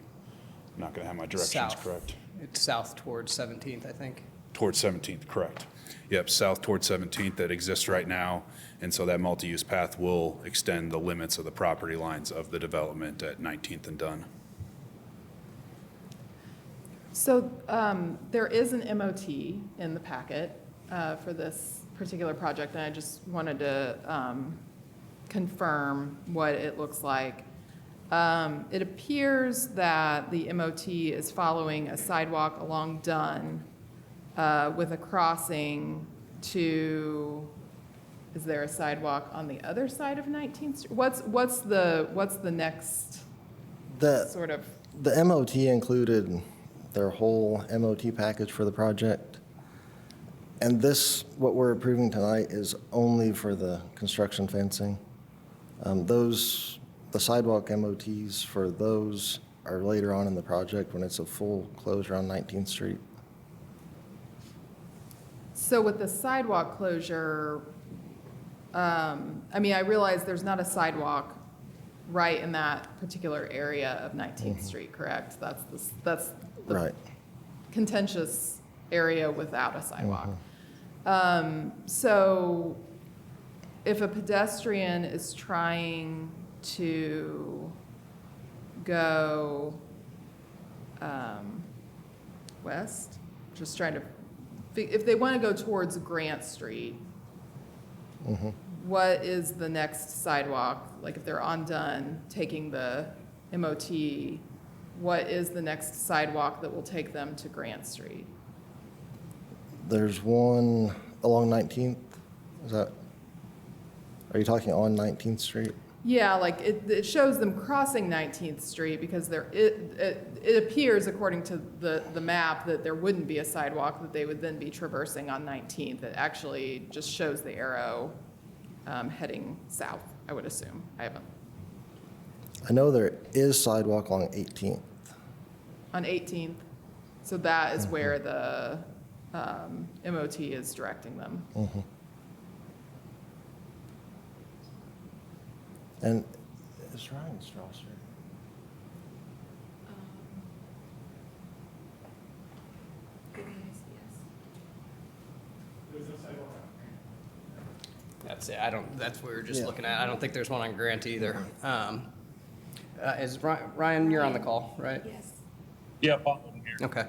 I'm not going to have my directions South. correct. It's south towards 17th, I think. Towards 17th, correct. Yep, south towards 17th that exists right now. And so that multi-use path will extend the limits of the property lines of the development at 19th and Dunn. So there is an MOT in the packet for this particular project, and I just wanted to confirm what it looks like. It appears that the MOT is following a sidewalk along Dunn with a crossing to, is there a sidewalk on the other side of 19th Street? What's the next sort of? The MOT included their whole MOT package for the project. And this, what we're approving tonight, is only for the construction fencing. The sidewalk MOTs for those are later on in the project when it's a full closure on 19th Street. So with the sidewalk closure, I mean, I realize there's not a sidewalk right in that particular area of 19th Street, correct? That's the Right. contentious area without a sidewalk. So if a pedestrian is trying to go west, just trying to, if they want to go towards Grant Street, what is the next sidewalk? Like if they're on Dunn taking the MOT, what is the next sidewalk that will take them to Grant Street? There's one along 19th. Are you talking on 19th Street? Yeah, like it shows them crossing 19th Street because it appears, according to the map, that there wouldn't be a sidewalk that they would then be traversing on 19th. It actually just shows the arrow heading south, I would assume. I know there is sidewalk along 18th. On 18th. So that is where the MOT is directing them. And is Ryan Strausser? That's it. That's what we were just Yeah. looking at. I don't think there's one on Grant either. Is Ryan, you're on the call, right? Yes. Yep, I'm here. Okay.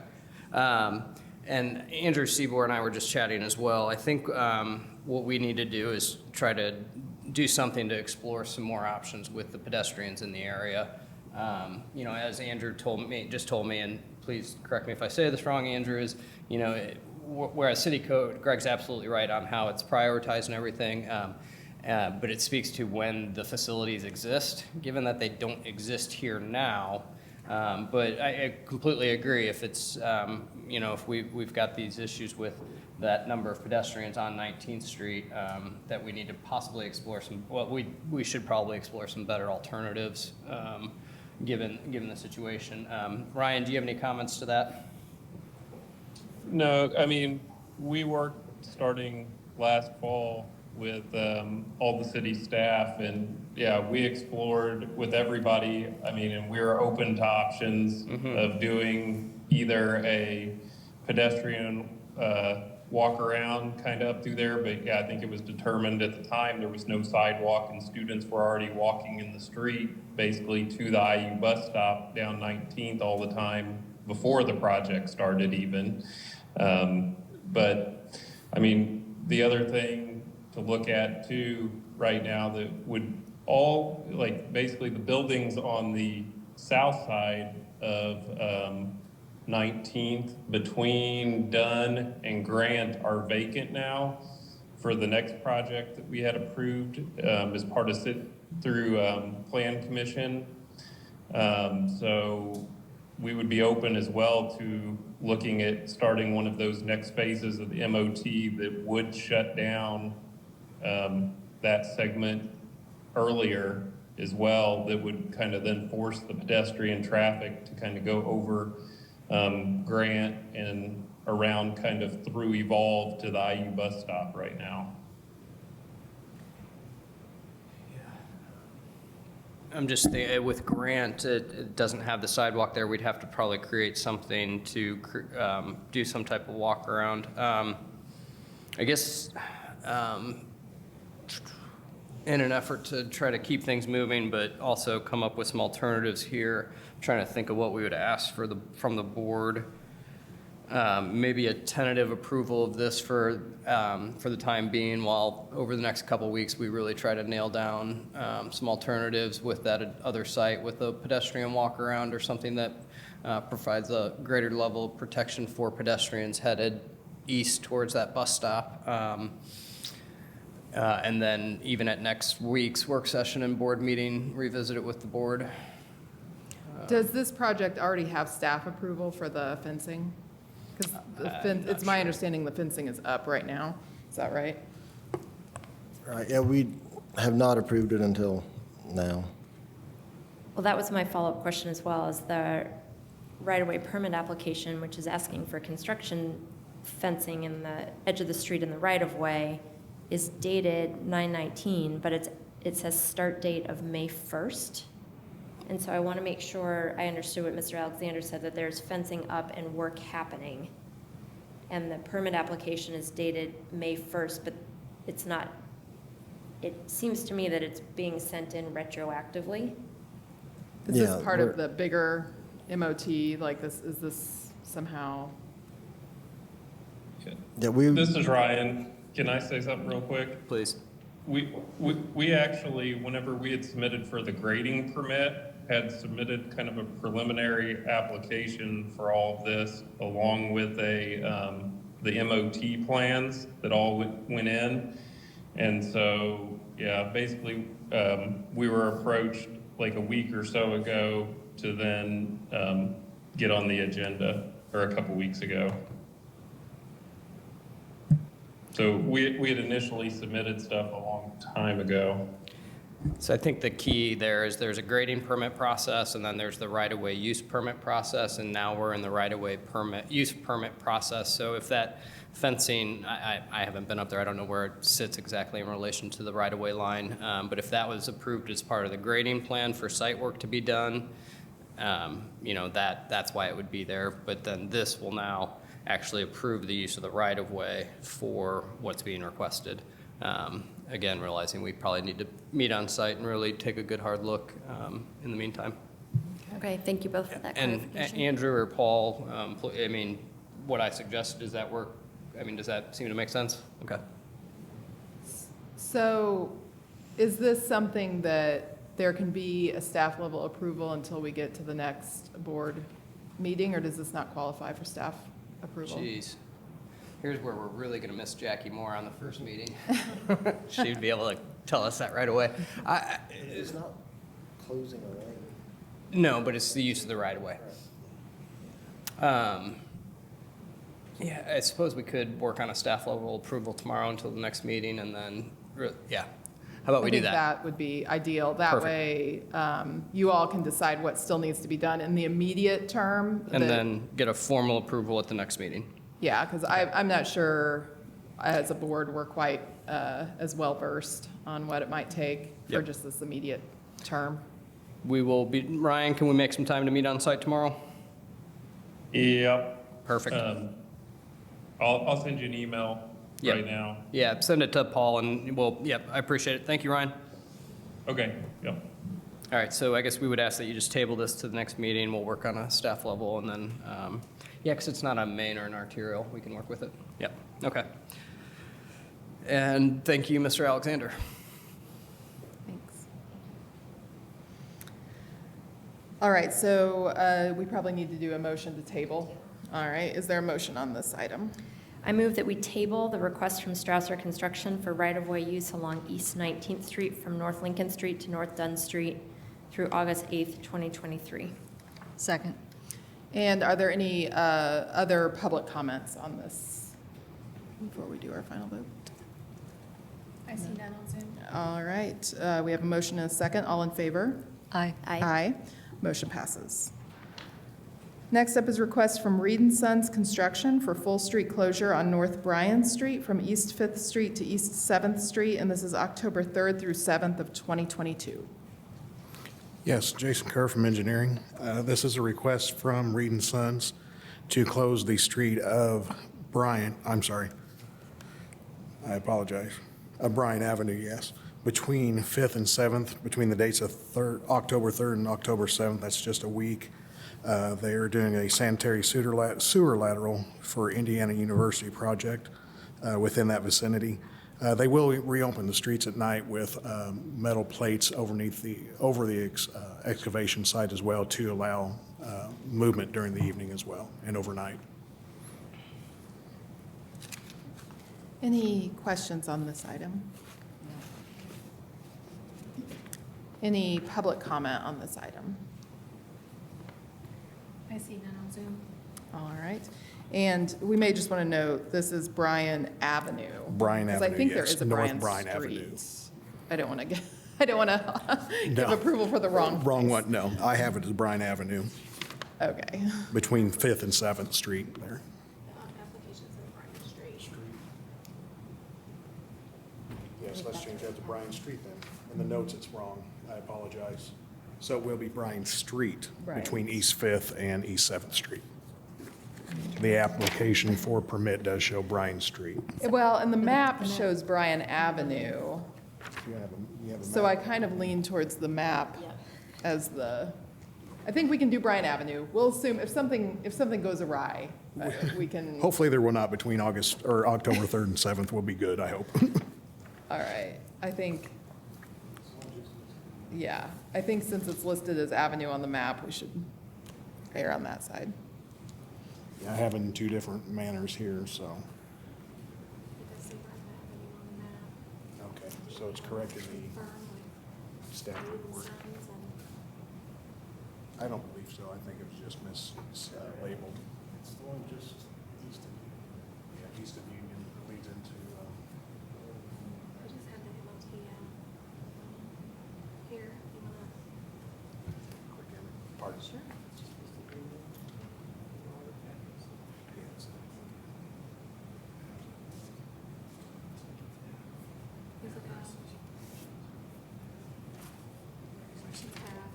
And Andrew Seabour and I were just chatting as well. I think what we need to do is try to do something to explore some more options with the pedestrians in the area. You know, as Andrew told me, and please correct me if I say this wrong, Andrew, is, you know, whereas city code, Greg's absolutely right on how it's prioritized and everything, but it speaks to when the facilities exist, given that they don't exist here now. But I completely agree. If it's, you know, if we've got these issues with that number of pedestrians on 19th Street, that we need to possibly explore we should probably explore some better alternatives, given the situation. Ryan, do you have any comments to that? No, I mean, we worked starting last fall with all the city staff, and yeah, we explored with everybody. I mean, and we were open to options of doing either a pedestrian walk around kind of up through there, but yeah, I think it was determined at the time there was no sidewalk and students were already walking in the street basically to the IU bus stop down 19th all the time before the project started even. But I mean, the other thing to look at too right now that would all, like basically the buildings on the south side of 19th between Dunn and Grant are vacant now for the next project that we had approved as part of through Plan Commission. So we would be open as well to looking at starting one of those next phases of the MOT that would shut down that segment earlier as well, that would kind of then force the pedestrian traffic to kind of go over Grant and around kind of through Evolve to the IU bus stop right now. I'm just thinking, with Grant, it doesn't have the sidewalk there. We'd have to probably create something to do some type of walk around. I guess in an effort to try to keep things moving, but also come up with some alternatives here, I'm trying to think of what we would ask from the board. Maybe a tentative approval of this for the time being, while over the next couple weeks we really try to nail down some alternatives with that other site with a pedestrian walk around or something that provides a greater level of protection for pedestrians headed east towards that bus stop. And then even at next week's work session and board meeting, revisit it with the board. Does this project already have staff approval for the fencing? Because it's my understanding the fencing is up right now. Is that right? Right, yeah, we have not approved it until now. Well, that was my follow-up question as well, is the right-of-way permit application, which is asking for construction fencing in the edge of the street in the right-of-way, is dated 9/19, but it says start date of May 1st. And so I want to make sure I understood what Mr. Alexander said, that there's fencing up and work happening. And the permit application is dated May 1st, but it's not, it seems to me that it's being sent in retroactively. Is Yeah, this part of the bigger MOT, like this, is this somehow? Yeah, we, This is Ryan. Can I say something real quick? Please. We actually, whenever we had submitted for the grading permit, had submitted kind of a preliminary application for all of this, along with the MOT plans that all went in. And so, yeah, basically, we were approached like a week or so ago to then get on the agenda, or a couple weeks ago. So we had initially submitted stuff a long time ago. So I think the key there is there's a grading permit process, and then there's the right-of-way use permit process, and now we're in the right-of-way use permit process. So if that fencing, I haven't been up there, I don't know where it sits exactly in relation to the right-of-way line, but if that was approved as part of the grading plan for site work to be done, you know, that's why it would be there. But then this will now actually approve the use of the right-of-way for what's being requested. Again, realizing we probably need to meet on site and really take a good hard look in the meantime. Okay, thank you both for that And clarification. Andrew or Paul, I mean, what I suggested, does that work? I mean, does that seem to make sense? Okay. So is this something that there can be a staff level approval until we get to the next board meeting, or does this not qualify for staff approval? Jeez. Here's where we're really going to miss Jackie Moore on the first meeting. She'd be able to tell us that right away. it's not closing a lane. No, but it's the use of the right-of-way. Yeah, I suppose we could work on a staff level approval tomorrow until the next meeting, and then, yeah. How about we do I think that? that would be ideal. That Perfect. way, you all can decide what still needs to be done in the immediate term. And that- then get a formal approval at the next meeting. Yeah, because I'm not sure, as a board, we're quite as well-versed on what it might take for Yep. just this immediate term. We will be, Ryan, can we make some time to meet on site tomorrow? Yep. Perfect. I'll send you an email Yep. right now. Yeah, send it to Paul and we'll, yep, I appreciate it. Thank you, Ryan. Okay, yep. All right, so I guess we would ask that you just table this to the next meeting. We'll work on a staff level and then, yeah, because it's not a main or an arterial. We can work with it. Yep, okay. And thank you, Mr. Alexander. Thanks. All right, so we probably need to do a motion to table. All right, is there a motion on this item? I move that we table the request from Strausser Construction for right-of-way use along East 19th Street from North Lincoln Street to North Dunn Street through August 8th, 2023. Second. And are there any other public comments on this before we do our final vote? I see none on Zoom. All right, we have a motion and a second. All in favor? Aye. Aye. Motion passes. Next up is request from Reed and Sons Construction for full street closure on North Bryan Street from East 5th Street to East 7th Street, and this is October 3rd through 7th of 2022. Yes, Jason Kerr from Engineering. This is a request from Reed and Sons to close the street of Bryan Avenue, yes, between 5th and 7th, between the dates of October 3rd and October 7th. That's just a week. They are doing a sanitary sewer lateral for Indiana University project within that vicinity. They will reopen the streets at night with metal plates over the excavation site as well to allow movement during the evening as well and overnight. Any questions on this item? Any public comment on this item? I see none on Zoom. All right. And we may just want to note, this is Bryan Avenue. Bryan Because I Avenue, think there yes, is a North Bryan Bryan Avenue. Street. I don't want to give No. approval for the wrong Wrong place. one, no. I have it as Bryan Avenue Okay. between 5th and 7th Street there. Yes, let's change that to Bryan Street then. In the notes, it's wrong. I apologize. So it will be Bryan Street Right. between East 5th and East 7th Street. The application for permit does show Bryan Street. Well, and the map shows Bryan Avenue, You have a so I kind of lean towards the map as I think we can do Bryan Avenue. We'll assume if something goes awry, we can. Hopefully there will not between October 3rd and 7th will be good, I hope. All right, I think since it's listed as Avenue on the map, we should err on that side. I have it in two different manners here, so. Okay, so it's corrected the staff report. I don't believe so. I think it was just mislabeled. It's the one just east of Union. Yeah, east of Union leads into, I just had the MOT here. You wanna? pardon? Sure. Is it a section tab?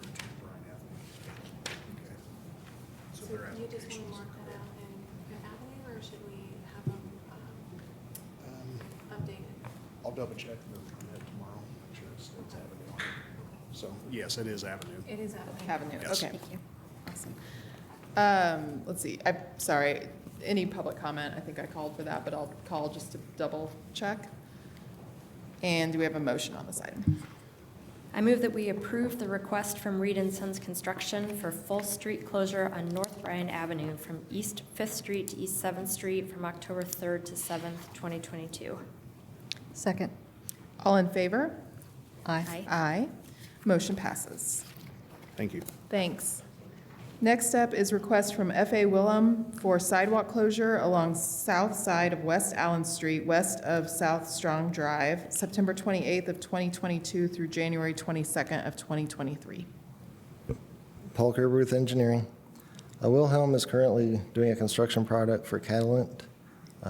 So So their you just want to applications mark are that out in Avenue, or should we have them updated? I'll double check the permit tomorrow, make sure it's Avenue on it. So, yes, it is Avenue. It is Avenue. Avenue, Yes. okay. Awesome. Let's see, I'm sorry, any public comment? I think I called for that, but I'll call just to double check. And do we have a motion on this item? I move that we approve the request from Reed and Sons Construction for full street closure on North Bryan Avenue from East 5th Street to East 7th Street from October 3rd to 7th, 2022. Second. All in favor? Aye. Aye. Motion passes. Thank you. Thanks. Next up is request from F.A. Willem for sidewalk closure along south side of West Allen Street, west of South Strong Drive, September 28th of 2022 through January 22nd of 2023. Paul Kerber with Engineering. Wilhelm is currently doing a construction product for Catalent.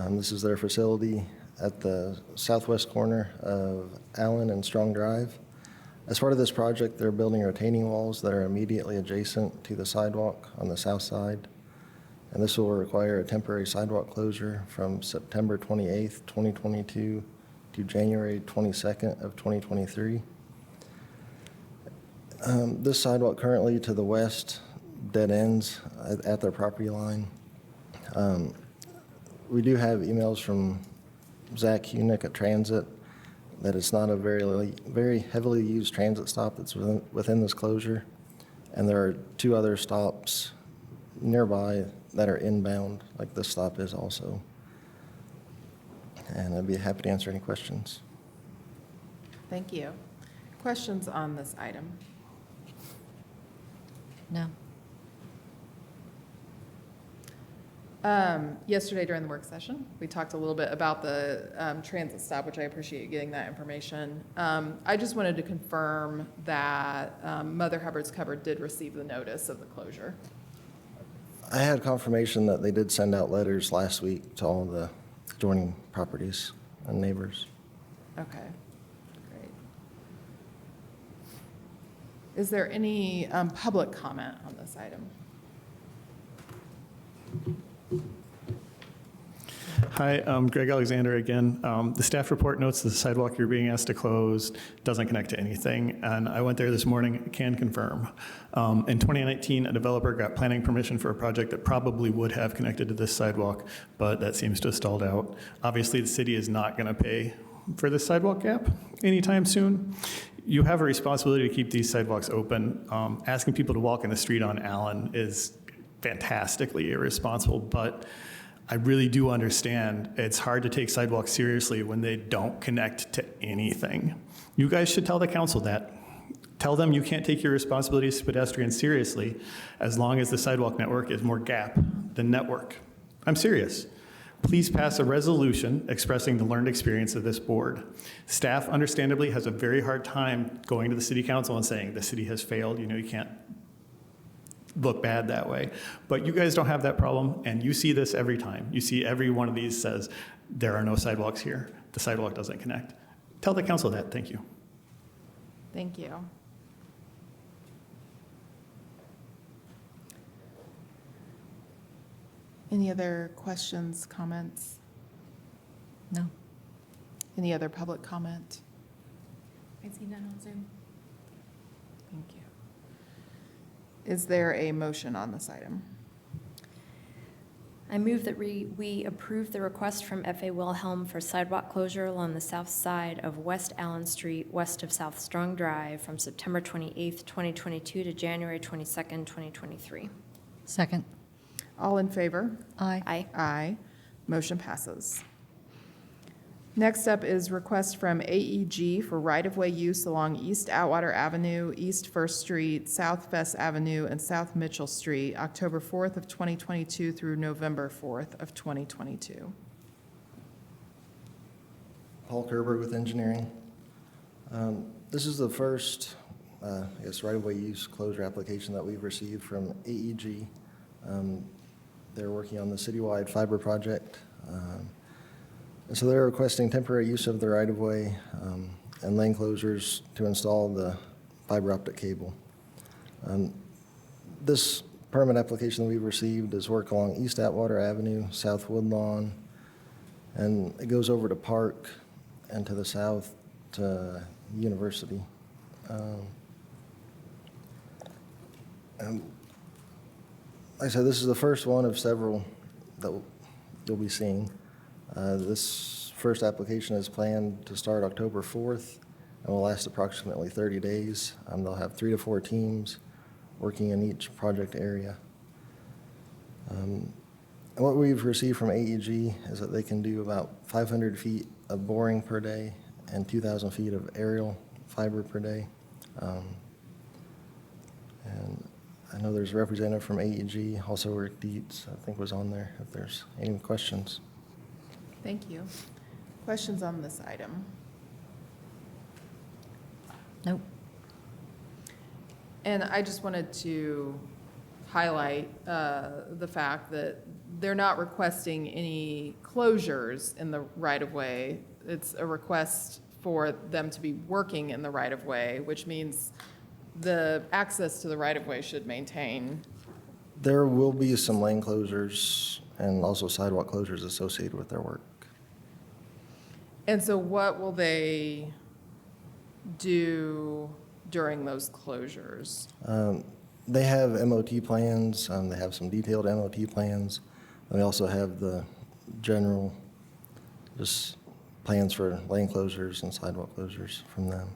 This is their facility at the southwest corner of Allen and Strong Drive. As part of this project, they're building retaining walls that are immediately adjacent to the sidewalk on the south side. And this will require a temporary sidewalk closure from September 28th, 2022 to January 22nd of 2023. This sidewalk currently to the west dead ends at their property line. We do have emails from Zach Hunick at Transit that it's not a very heavily used transit stop that's within this closure. And there are two other stops nearby that are inbound, like this stop is also. And I'd be happy to answer any questions. Thank you. Questions on this item? No. Yesterday during the work session, we talked a little bit about the transit stop, which I appreciate you getting that information. I just wanted to confirm that Mother Hubbard's Cupboard did receive the notice of the closure. I had confirmation that they did send out letters last week to all the adjoining properties and neighbors. Okay, great. Is there any public comment on this item? Hi, Greg Alexander again. The staff report notes the sidewalk you're being asked to close doesn't connect to anything, and I went there this morning, can confirm. In 2019, a developer got planning permission for a project that probably would have connected to this sidewalk, but that seems to have stalled out. Obviously, the city is not going to pay for this sidewalk gap anytime soon. You have a responsibility to keep these sidewalks open. Asking people to walk in the street on Allen is fantastically irresponsible, but I really do understand it's hard to take sidewalks seriously when they don't connect to anything. You guys should tell the council that. Tell them you can't take your responsibilities to pedestrians seriously as long as the sidewalk network is more gap than network. I'm serious. Please pass a resolution expressing the learned experience of this board. Staff understandably has a very hard time going to the city council and saying the city has failed. You know, you can't look bad that way. But you guys don't have that problem, and you see this every time. You see every one of these says, there are no sidewalks here. The sidewalk doesn't connect. Tell the council that. Thank you. Thank you. Any other questions, comments? No. Any other public comment? I see none on Zoom. Thank you. Is there a motion on this item? I move that we approve the request from F.A. Wilhelm for sidewalk closure along the south side of West Allen Street, west of South Strong Drive, from September 28th, 2022 to January 22nd, 2023. Second. All in favor? Aye. Aye. Aye. Motion passes. Next up is request from AEG for right-of-way use along East Atwater Avenue, East First Street, South Fess Avenue, and South Mitchell Street, October 4th of 2022 through November 4th of 2022. Paul Kerber with engineering. This is the first, right-of-way use closure application that we've received from AEG. They're working on the citywide fiber project. And so they're requesting temporary use of the right-of-way and lane closures to install the fiber optic cable. This permit application that we've received is work along East Atwater Avenue, South Woodlawn, and it goes over to Park and to the south to University. And like I said, this is the first one of several that you'll be seeing. This first application is planned to start October 4th and will last approximately 30 days. They'll have 3 to 4 teams working in each project area. And what we've received from AEG is that they can do about 500 feet of boring per day and 2,000 feet of aerial fiber per day. And I know there's a representative from AEG, also Rick Dietz, I think was on there, if there's any questions. Thank you. Questions on this item? Nope. And I just wanted to highlight the fact that they're not requesting any closures in the right-of-way. It's a request for them to be working in the right-of-way, which means the access to the right-of-way should maintain. There will be some lane closures and also sidewalk closures associated with their work. And so what will they do during those closures? They have MOT plans, they have some detailed MOT plans, and they also have the general, just plans for lane closures and sidewalk closures from them.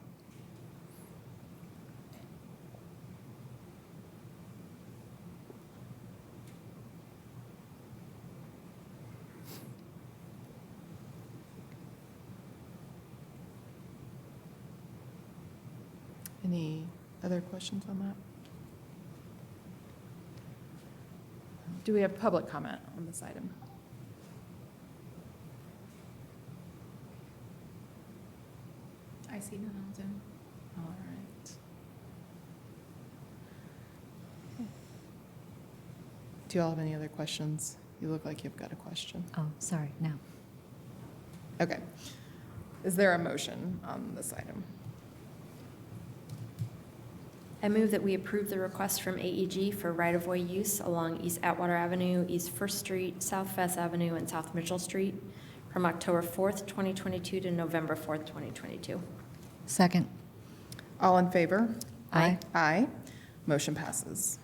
Any other questions on that? Do we have public comment on this item? I see none on Zoom. All right. Okay. Do you all have any other questions? You look like you've got a question. Oh, sorry, no. Okay. Is there a motion on this item? I move that we approve the request from AEG for right-of-way use along East Atwater Avenue, East First Street, South Fess Avenue, and South Mitchell Street from October 4th, 2022 to November 4th, 2022. Second. All in favor? Aye. Aye. Motion passes.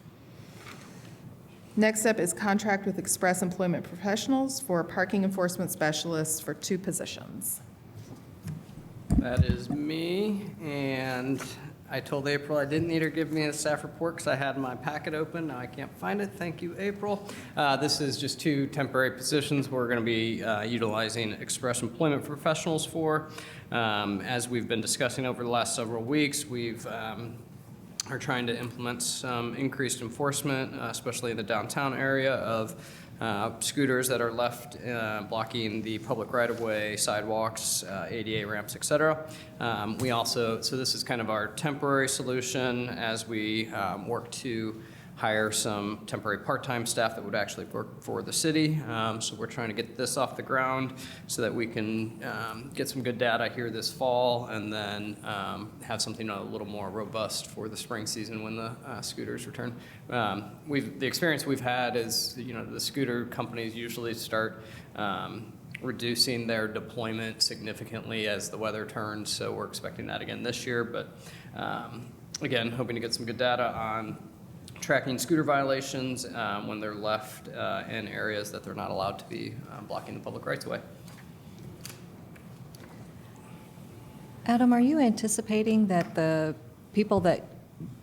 Next up is contract with Express Employment Professionals for parking enforcement specialists for 2 positions. That is me, and I told April I didn't need her to give me a staff report because I had my packet open. Now I can't find it. Thank you, April. This is just 2 temporary positions we're going to be utilizing Express Employment Professionals for. As we've been discussing over the last several weeks, we've are trying to implement some increased enforcement, especially in the downtown area, of scooters that are left blocking the public right-of-way, sidewalks, ADA ramps, et cetera. We also, so this is kind of our temporary solution as we work to hire some temporary part-time staff that would actually work for the city. So we're trying to get this off the ground so that we can get some good data here this fall and then have something a little more robust for the spring season when the scooters return. The experience we've had is, the scooter companies usually start reducing their deployment significantly as the weather turns. So we're expecting that again this year. But again, hoping to get some good data on tracking scooter violations when they're left in areas that they're not allowed to be blocking the public rights of way. Adam, are you anticipating that the people that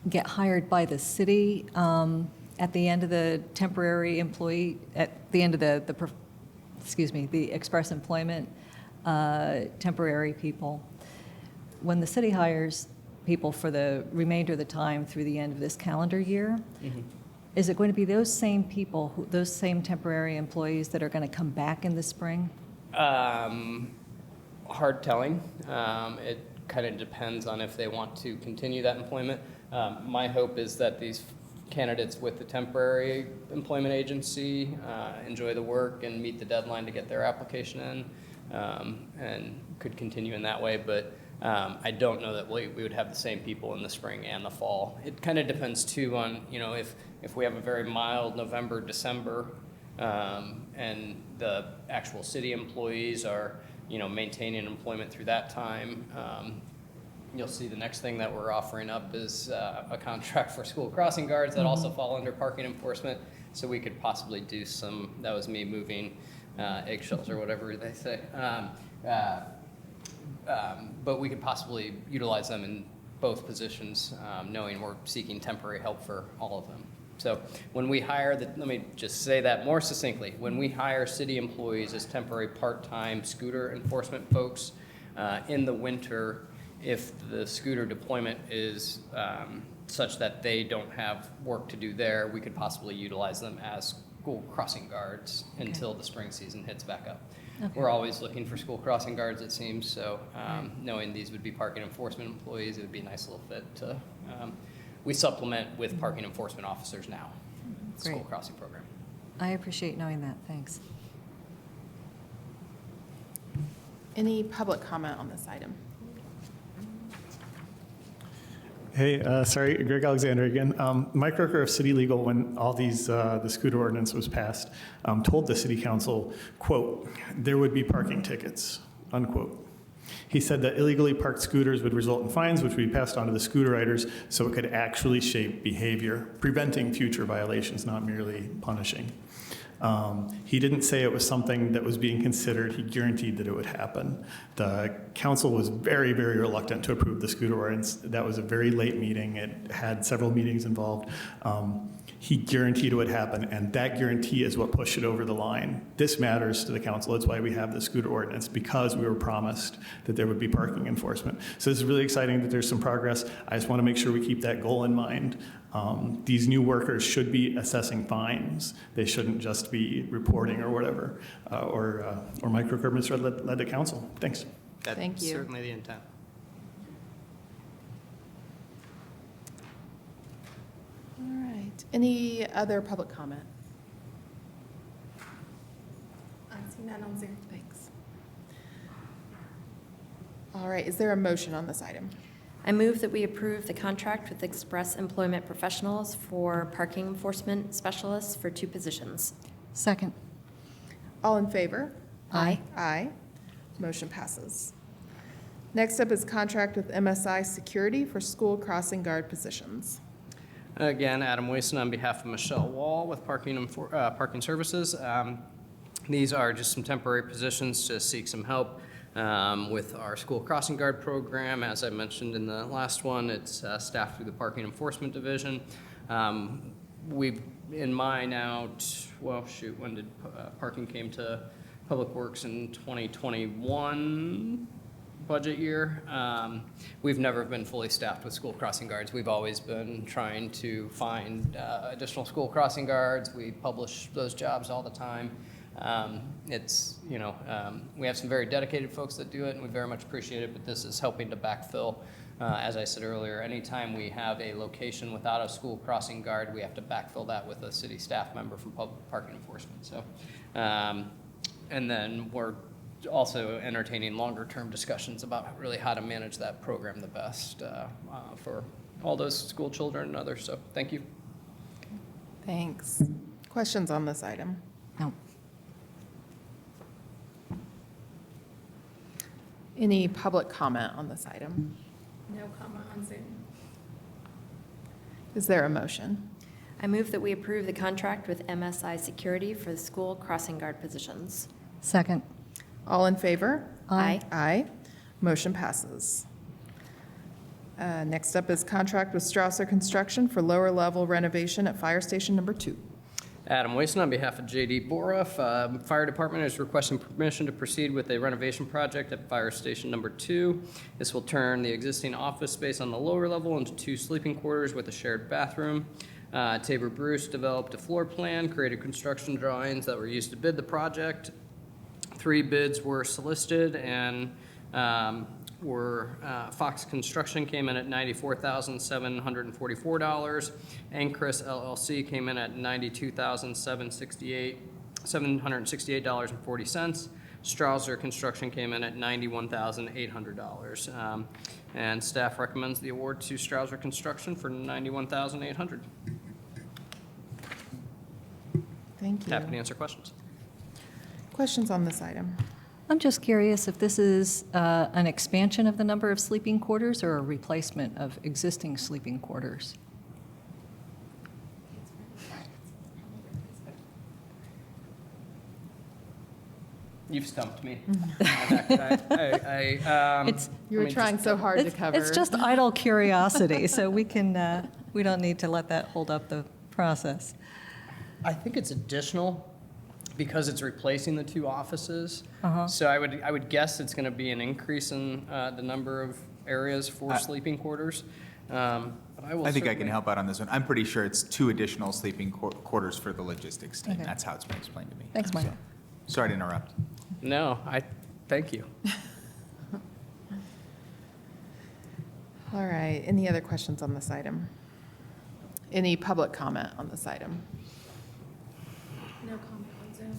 get hired by the city at the end of the temporary employee, at the end of the express employment temporary people, when the city hires people for the remainder of the time through the end of this calendar year, is it going to be those same people, those same temporary employees that are going to come back in the spring? Hard telling. It kind of depends on if they want to continue that employment. My hope is that these candidates with the temporary employment agency enjoy the work and meet the deadline to get their application in and could continue in that way. But I don't know that we would have the same people in the spring and the fall. It kind of depends too on, if we have a very mild November, December, and the actual city employees are, maintaining employment through that time. You'll see the next thing that we're offering up is a contract for school crossing guards that also fall under parking enforcement. So we could possibly do some, that was me moving eggshells or whatever they say. But we could possibly utilize them in both positions, knowing we're seeking temporary help for all of them. So when we hire, let me just say that more succinctly, when we hire city employees as temporary part-time scooter enforcement folks in the winter, if the scooter deployment is such that they don't have work to do there, we could possibly utilize them as school crossing guards until the spring season hits back up. Okay. We're always looking for school crossing guards, it seems, so knowing these would be parking enforcement employees, it would be a nice little fit to, we supplement with parking enforcement officers now, school crossing program. I appreciate knowing that, thanks. Any public comment on this item? Hey, sorry, Greg Alexander again. Mike Roker of City Legal, when all these, the scooter ordinance was passed, told the city council, quote, there would be parking tickets, unquote. He said that illegally parked scooters would result in fines, which would be passed on to the scooter riders, so it could actually shape behavior, preventing future violations, not merely punishing. He didn't say it was something that was being considered. He guaranteed that it would happen. The council was very, very reluctant to approve the scooter ordinance. That was a very late meeting. It had several meetings involved. He guaranteed it would happen, and that guarantee is what pushed it over the line. This matters to the council. That's why we have the scooter ordinance, because we were promised that there would be parking enforcement. So this is really exciting that there's some progress. I just want to make sure we keep that goal in mind. These new workers should be assessing fines. They shouldn't just be reporting or whatever, or microcurbs led to council. Thanks. Thank That's you. certainly the intent. All right. Any other public comment? I see none on Zoom. Thanks. All right, is there a motion on this item? I move that we approve the contract with Express Employment Professionals for parking enforcement specialists for 2 positions. Second. All in favor? Aye. Aye. Motion passes. Next up is contract with MSI Security for school crossing guard positions. Again, Adam Wason on behalf of Michelle Wall with Parking Services. These are just some temporary positions to seek some help with our school crossing guard program. As I mentioned in the last one, it's staffed through the Parking Enforcement Division. We've, in my now, when did parking came to Public Works in 2021? Budget year. We've never been fully staffed with school crossing guards. We've always been trying to find additional school crossing guards. We publish those jobs all the time. We have some very dedicated folks that do it, and we very much appreciate it, but this is helping to backfill. As I said earlier, anytime we have a location without a school crossing guard, we have to backfill that with a city staff member from public parking enforcement. So, and then we're also entertaining longer-term discussions about really how to manage that program the best for all those school children and others. So thank you. Thanks. Questions on this item? No. Any public comment on this item? No comment on Zoom. Is there a motion? I move that we approve the contract with MSI Security for the school crossing guard positions. Second. All in favor? Aye. Aye. Motion passes. Next up is contract with Strausser Construction for lower level renovation at Fire Station Number 2. Adam Wason on behalf of J.D. Borough. Fire Department is requesting permission to proceed with a renovation project at Fire Station Number 2. This will turn the existing office space on the lower level into 2 sleeping quarters with a shared bathroom. Tabor Bruce developed a floor plan, created construction drawings that were used to bid the project. 3 bids were solicited, and Fox Construction came in at $94,744. Anchris LLC came in at $92,768.40. Strausser Construction came in at $91,800. And staff recommends the award to Strausser Construction for $91,800. Thank you. Happy to answer questions. Questions on this item? I'm just curious if this is an expansion of the number of sleeping quarters or a replacement of existing sleeping quarters? You've stumped me. You were trying so hard to cover. It's just idle curiosity, so we don't need to let that hold up the process. I think it's additional because it's replacing the 2 offices. So I would guess it's going to be an increase in the number of areas for sleeping quarters. But I think I can help out on this one. I'm pretty sure it's 2 additional sleeping quarters for the logistics team. Okay. That's how it's been explained to me. Thanks, Mike. So, sorry to interrupt. No, thank you. All right, any other questions on this item? Any public comment on this item? No comment on Zoom.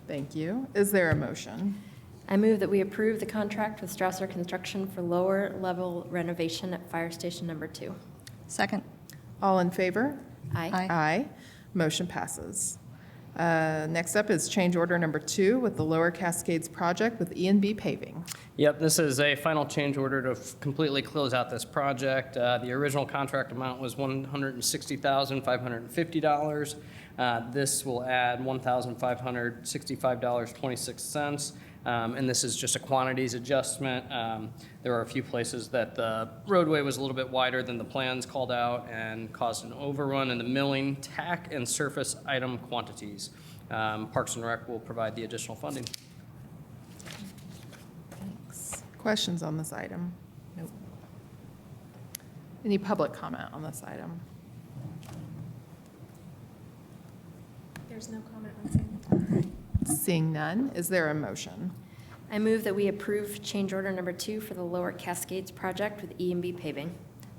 Thank you. Is there a motion? I move that we approve the contract with Strausser Construction for lower level renovation at Fire Station Number 2. Second. All in favor? Aye. Aye. Aye. Motion passes. Next up is change order number 2 with the Lower Cascades Project with Enb Paving. Yep, this is a final change order to completely close out this project. The original contract amount was $160,550. This will add $1,565.26. And this is just a quantities adjustment. There are a few places that the roadway was a little bit wider than the plans called out and caused an overrun in the milling, tack, and surface item quantities. Parks and Rec will provide the additional funding. Thanks. Questions on this item? Nope. Any public comment on this item? There's no comment on Zoom. Seeing none, is there a motion? I move that we approve change order number 2 for the Lower Cascades Project with Enb Paving.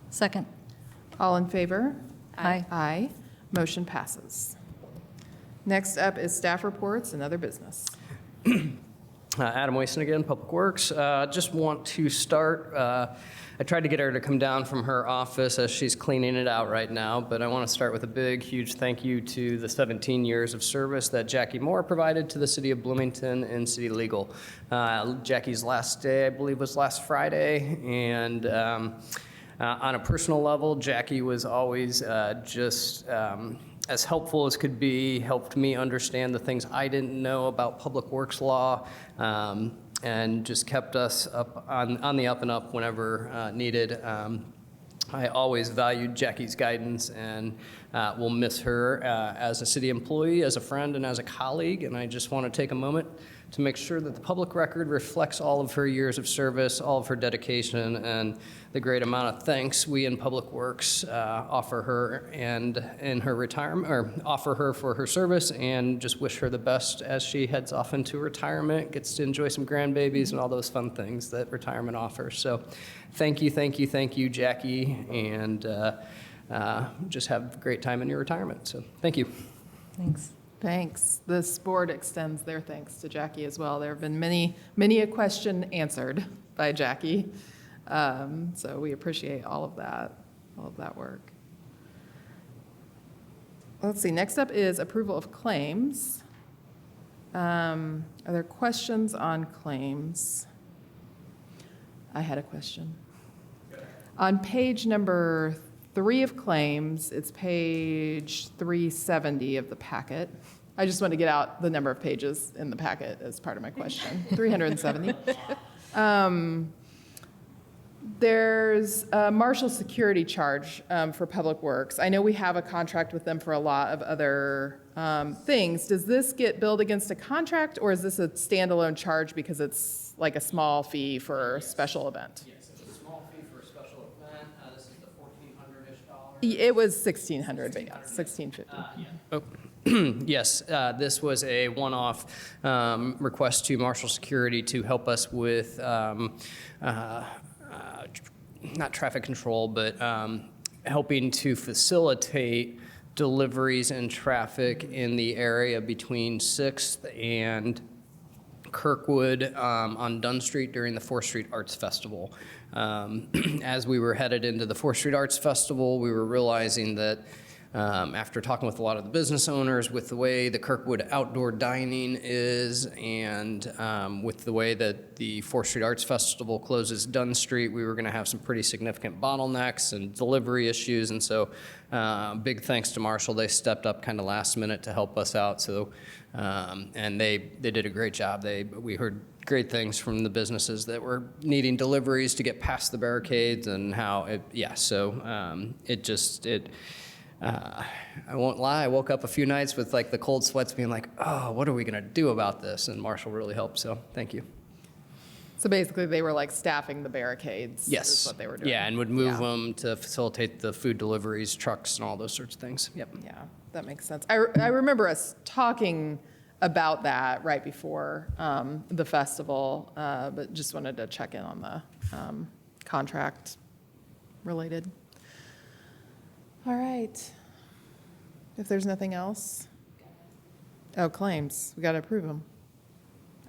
Second. All in favor? Aye. Aye. Motion passes. Next up is staff reports and other business. Adam Wason again, Public Works. Just want to start, I tried to get her to come down from her office as she's cleaning it out right now, but I want to start with a big, huge thank you to the 17 years of service that Jackie Moore provided to the city of Bloomington and city legal. Jackie's last day, I believe, was last Friday, and on a personal level, Jackie was always just as helpful as could be, helped me understand the things I didn't know about public works law, and just kept us up on the up and up whenever needed. I always valued Jackie's guidance and will miss her as a city employee, as a friend, and as a colleague. And I just want to take a moment to make sure that the public record reflects all of her years of service, all of her dedication, and the great amount of thanks we in Public Works offer her and in her retirement, or offer her for her service, and just wish her the best as she heads off into retirement, gets to enjoy some grandbabies and all those fun things that retirement offers. So thank you, Jackie, and just have a great time in your retirement. So thank you. Thanks. Thanks. This board extends their thanks to Jackie as well. There have been many a question answered by Jackie. So we appreciate all of that work. Let's see, next up is approval of claims. Are there questions on claims? I had a question. On page number 3 of claims, it's page 370 of the packet. I just want to get out the number of pages in the packet as part of my question. 370. There's a marshal security charge for Public Works. I know we have a contract with them for a lot of other things. Does this get billed against a contract, or is this a standalone charge because it's like a small fee for a special event? Yes, it's a small fee for a special event. This is the $1,400-ish. It was $1,600, but yeah, $1,650. Yes, this was a one-off request to Marshall Security to help us with not traffic control, but helping to facilitate deliveries and traffic in the area between 6th and Kirkwood on Dunn Street during the 4th Street Arts Festival. As we were headed into the 4th Street Arts Festival, we were realizing that after talking with a lot of the business owners, with the way the Kirkwood outdoor dining is, and with the way that the 4th Street Arts Festival closes Dunn Street, we were going to have some pretty significant bottlenecks and delivery issues. And so big thanks to Marshall. They stepped up kind of last minute to help us out. So, and they did a great job. We heard great things from the businesses that were needing deliveries to get past the barricades, and how I won't lie, I woke up a few nights with like the cold sweats being like, oh, what are we going to do about this? And Marshall really helped, so thank you. So basically, they were like staffing the barricades. Yes. Is what they were doing. Yeah, and would move them to facilitate the food deliveries, trucks, and all those sorts of things. Yep. Yeah, that makes sense. I remember us talking about that right before the festival, but just wanted to check in on the contract related. All right. If there's nothing else. Oh, claims. We got to approve them.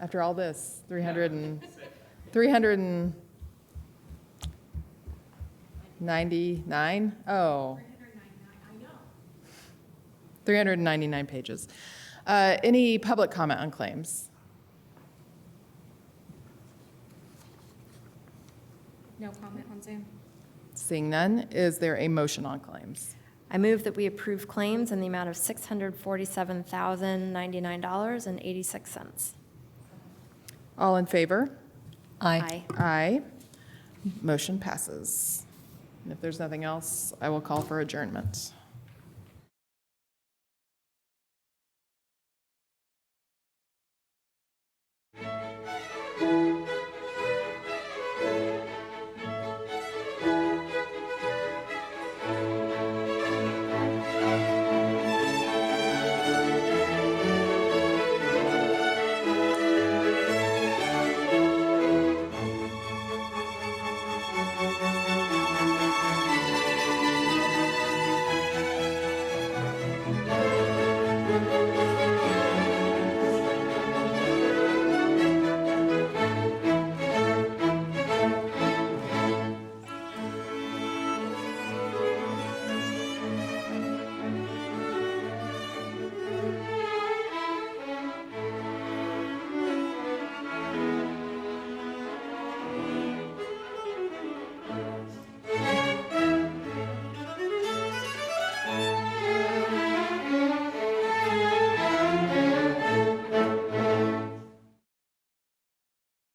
After all this, 399. Oh. 399 pages. Any public comment on claims? No comment on Zoom. Seeing none, is there a motion on claims? I move that we approve claims in the amount of $647,099.86. All in favor? Aye. Aye. Motion passes. And if there's nothing else, I will call for adjournment.